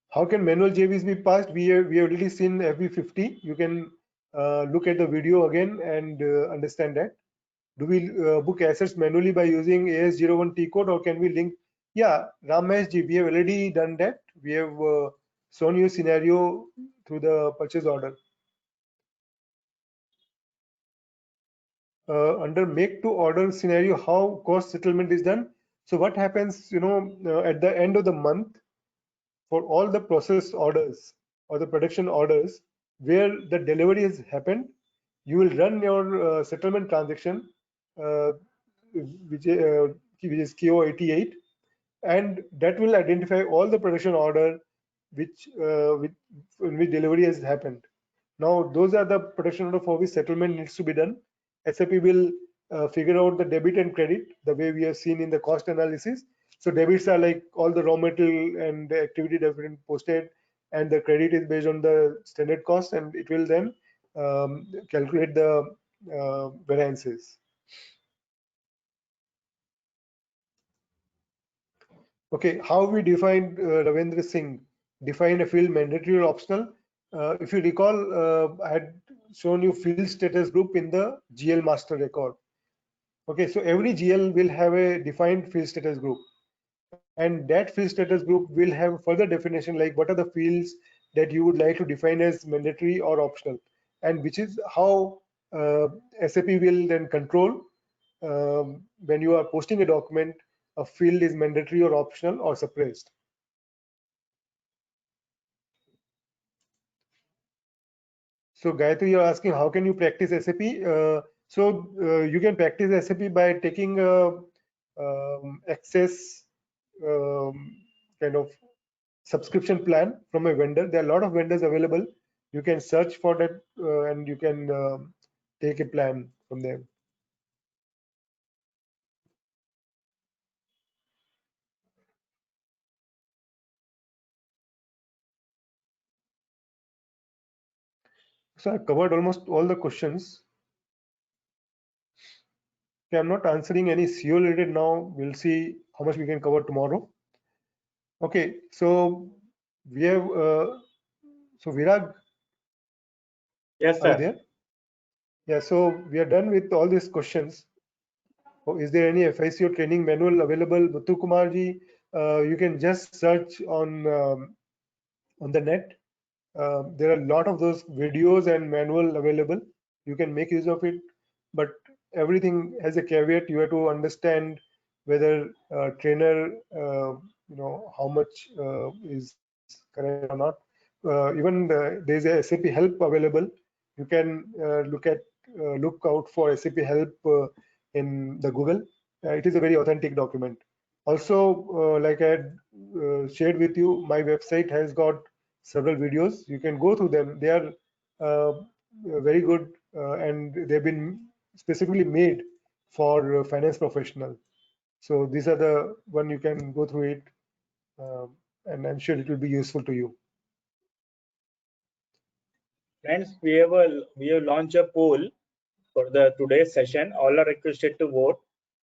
How can manual JVs be passed? We have already seen FB50. You can look at the video again and understand that. Do we book assets manually by using AS01 T code, or can we link? Yeah, Ramesh ji, we have already done that. We have shown you scenario through the purchase order. Under make to order scenario, how cost settlement is done. So what happens, at the end of the month, for all the process orders or the production orders where the delivery has happened, you will run your settlement transaction, uh, which is KO88, and that will identify all the production order in which delivery has happened. Now, those are the production order for which settlement needs to be done. SAP will figure out the debit and credit the way we have seen in the cost analysis. So debits are like all the raw material and the activity that have been posted, and the credit is based on the standard cost, and it will then calculate the variances. Okay, how we define Ravendra Singh, define a field mandatory or optional. if you recall, I had shown you field status group in the GL master record. Okay, so every GL will have a defined field status group, and that field status group will have further definition like what are the fields that you would like to define as mandatory or optional, and which is how SAP will then control when you are posting a document, a field is mandatory or optional or suppressed. So Gayatri, you're asking how can you practice SAP? You can practice SAP by taking a access kind of subscription plan from a vendor. There are a lot of vendors available. You can search for that and you can take a plan from them. So I covered almost all the questions. Okay, I'm not answering any CO related now. We'll see how much we can cover tomorrow. Okay, so we have, so Virag, Yes, are you sir. there? Yeah, so we are done with all these questions. Oh, is there any FICO training manual available? Muthu Kumarji, you can just search on the net. There are a lot of those videos and manual available. You can make use of it, but everything has a caveat. You have to understand whether trainer, how much is correct or not. Even there's a SAP help available. You can look out for SAP help in the Google. It is a very authentic document. Also, like I had shared with you, my website has got several videos. You can go through them. They are very good and they've been specifically made for finance professional. So these are the one you can go through it, and I'm sure it will be useful to you. Friends, we have launched a poll for the today's session. All are requested to vote.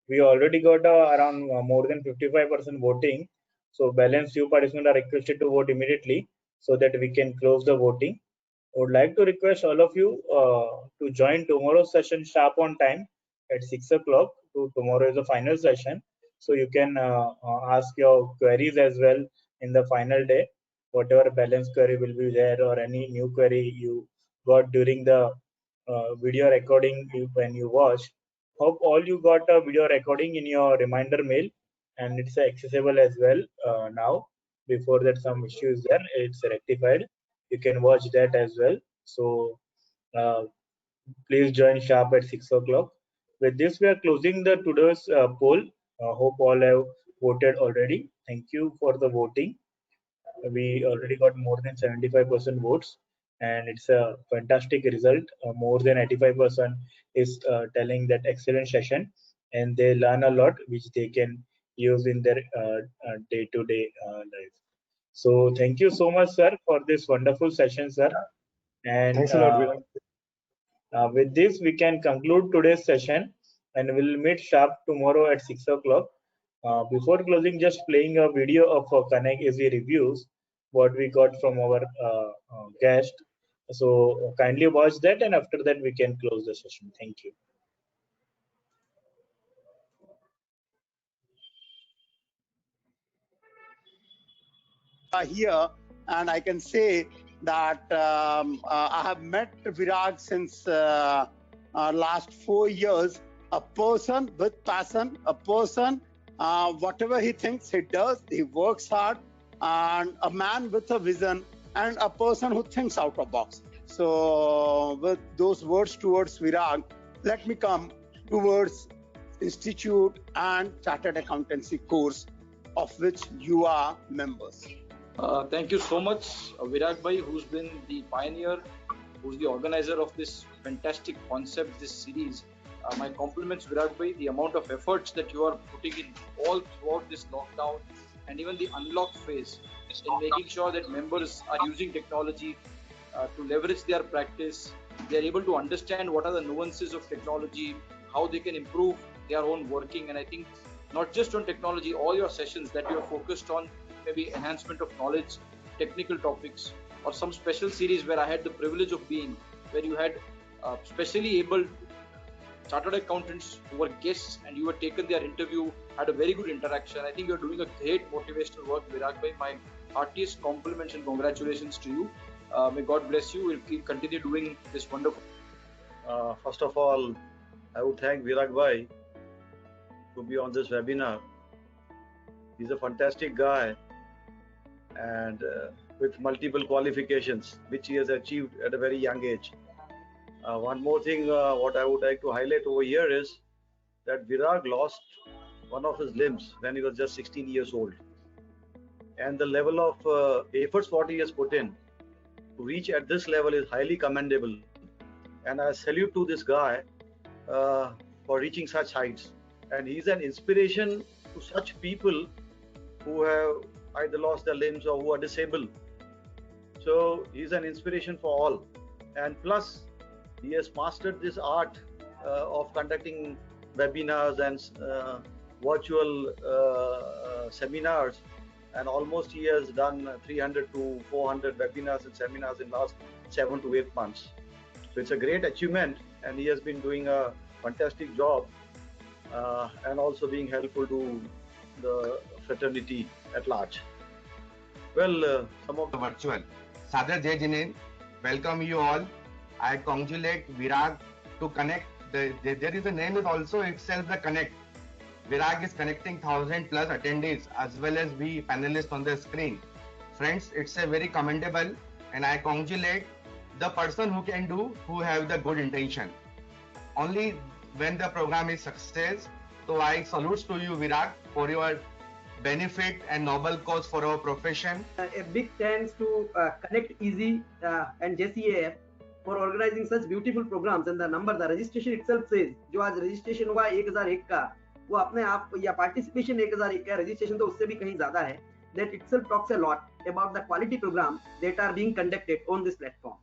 We already got around more than 55% voting. So balance few participants are requested to vote immediately so that we can close the voting. I would like to request all of you to join tomorrow's session sharp on time at 6 o'clock. Tomorrow is the final session. So you can ask your queries as well in the final day. Whatever balance query will be there or any new query you got during the video recording when you watch. Hope all you got a video recording in your reminder mail and it's accessible as well now. Before that some issues there, it's rectified. You can watch that as well. So uh, please join sharp at 6 o'clock. With this, we are closing the today's poll. Hope all have voted already. Thank you for the voting. We already got more than 75% votes, and it's a fantastic result. More than 85% is telling that excellent session, and they learn a lot, which they can use in their day-to-day life. So, thank you so much, sir, for this wonderful session, sir. And Thanks a lot, Viraj. with this, we can conclude today's session and we'll meet sharp tomorrow at 6 o'clock. Before closing, just playing a video of Connect as we reviews what we got from our guest. So kindly watch that, and after that, we can close the session. Thank you. Here, and I can say that I have met Virag since last 4 years. A person with passion, a person, whatever he thinks he does, he works hard, and a man with a vision, and a person who thinks out of box. So with those words towards Virag, let me come towards Institute and Chartered Accountancy course of which you are members. Thank you so much, Virag Bhai, who's been the pioneer, who's the organizer of this fantastic concept, this series. My compliments, Virag Bhai, the amount of efforts that you are putting in all throughout this lockdown and even the unlock phase in making sure that members are using technology to leverage their practice. They are able to understand what are the nuances of technology, how they can improve their own working. And I think not just on technology, all your sessions that you are focused on maybe enhancement of knowledge, technical topics, or some special series where I had the privilege of being, where you had specially able chartered accountants who were guests and you were taken their interview, had a very good interaction. I think you're doing a great motivational work, Virag bhai. My heartiest compliments and congratulations to you. May God bless you. We'll continue doing this wonderful. First of all, I would thank Virag bhai to be on this webinar. He's a fantastic guy and with multiple qualifications, which he has achieved at a very young age. One more thing, what I would like to highlight over here is that Virag lost one of his limbs when he was just 16 years old. And the level of efforts what he has put in to reach at this level is highly commendable. And I salute to this guy for reaching such heights. And he's an inspiration to such people who have either lost their limbs or who are disabled. So he's an inspiration for all. And plus, he has mastered this art of conducting webinars and virtual seminars. And almost he has done 300 to 400 webinars and seminars in last 7 to 8 months. So it's a great achievement, and he has been doing a fantastic job and also being helpful to the fraternity at large. Well, some of the virtual. Sadar Jai Jinin, welcome you all. I congratulate Virag to connect. There is a name is also itself the connect. Virag is connecting 1,000 plus attendees as well as we panelists on the screen. Friends, it's a very commendable, and I congratulate the person who can do, who have the good intention. Only when the program is success. So I salute to you, Virag, for your benefit and noble cause for our profession. A big thanks to Connect Easy and JCAF for organizing such beautiful programs. And the registration itself says, जो आज registration हुआ 1001 का, वो अपने आप या participation 1001 का, registration तो उससे भी कहीं ज़्यादा है. That itself talks a lot about the quality programs that are being conducted on this platform.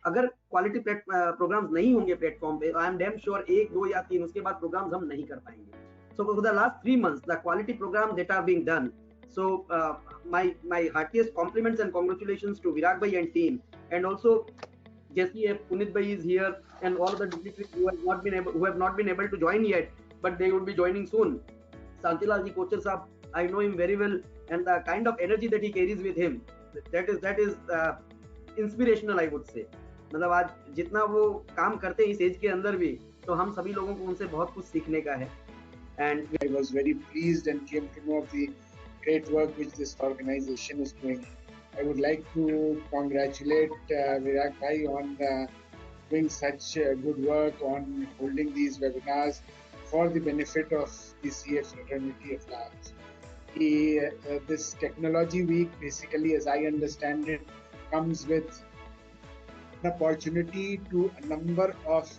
अगर quality programs नहीं होंगे platform पे, I am damn sure 1, 2 या 3 उसके बाद programs हम नहीं कर पाएंगे. So for the last 3 months, the quality programs that are being done. So my heartiest compliments and congratulations to Virag bhai and team, and also JCF Punit bhai is here, and all the dignitaries who have not been able to join yet, but they would be joining soon. Santilal ji Kochar sahab, I know him very well, and the kind of energy that he carries with him, that is inspirational, I would say. मतलब आज जितना वो काम करते हैं इस as के अंदर भी, तो हम सभी लोगों को उनसे बहुत कुछ सीखने का है. And I was very pleased and came to know of the great work which this organization is doing. I would like to congratulate Virag bhai on doing such good work on holding these webinars for the benefit of the CA fraternity at large. This Technology Week, basically, as I understand it, comes with an opportunity to a number of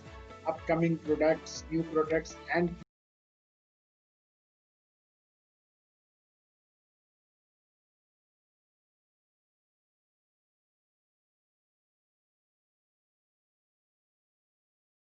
upcoming products, new products, and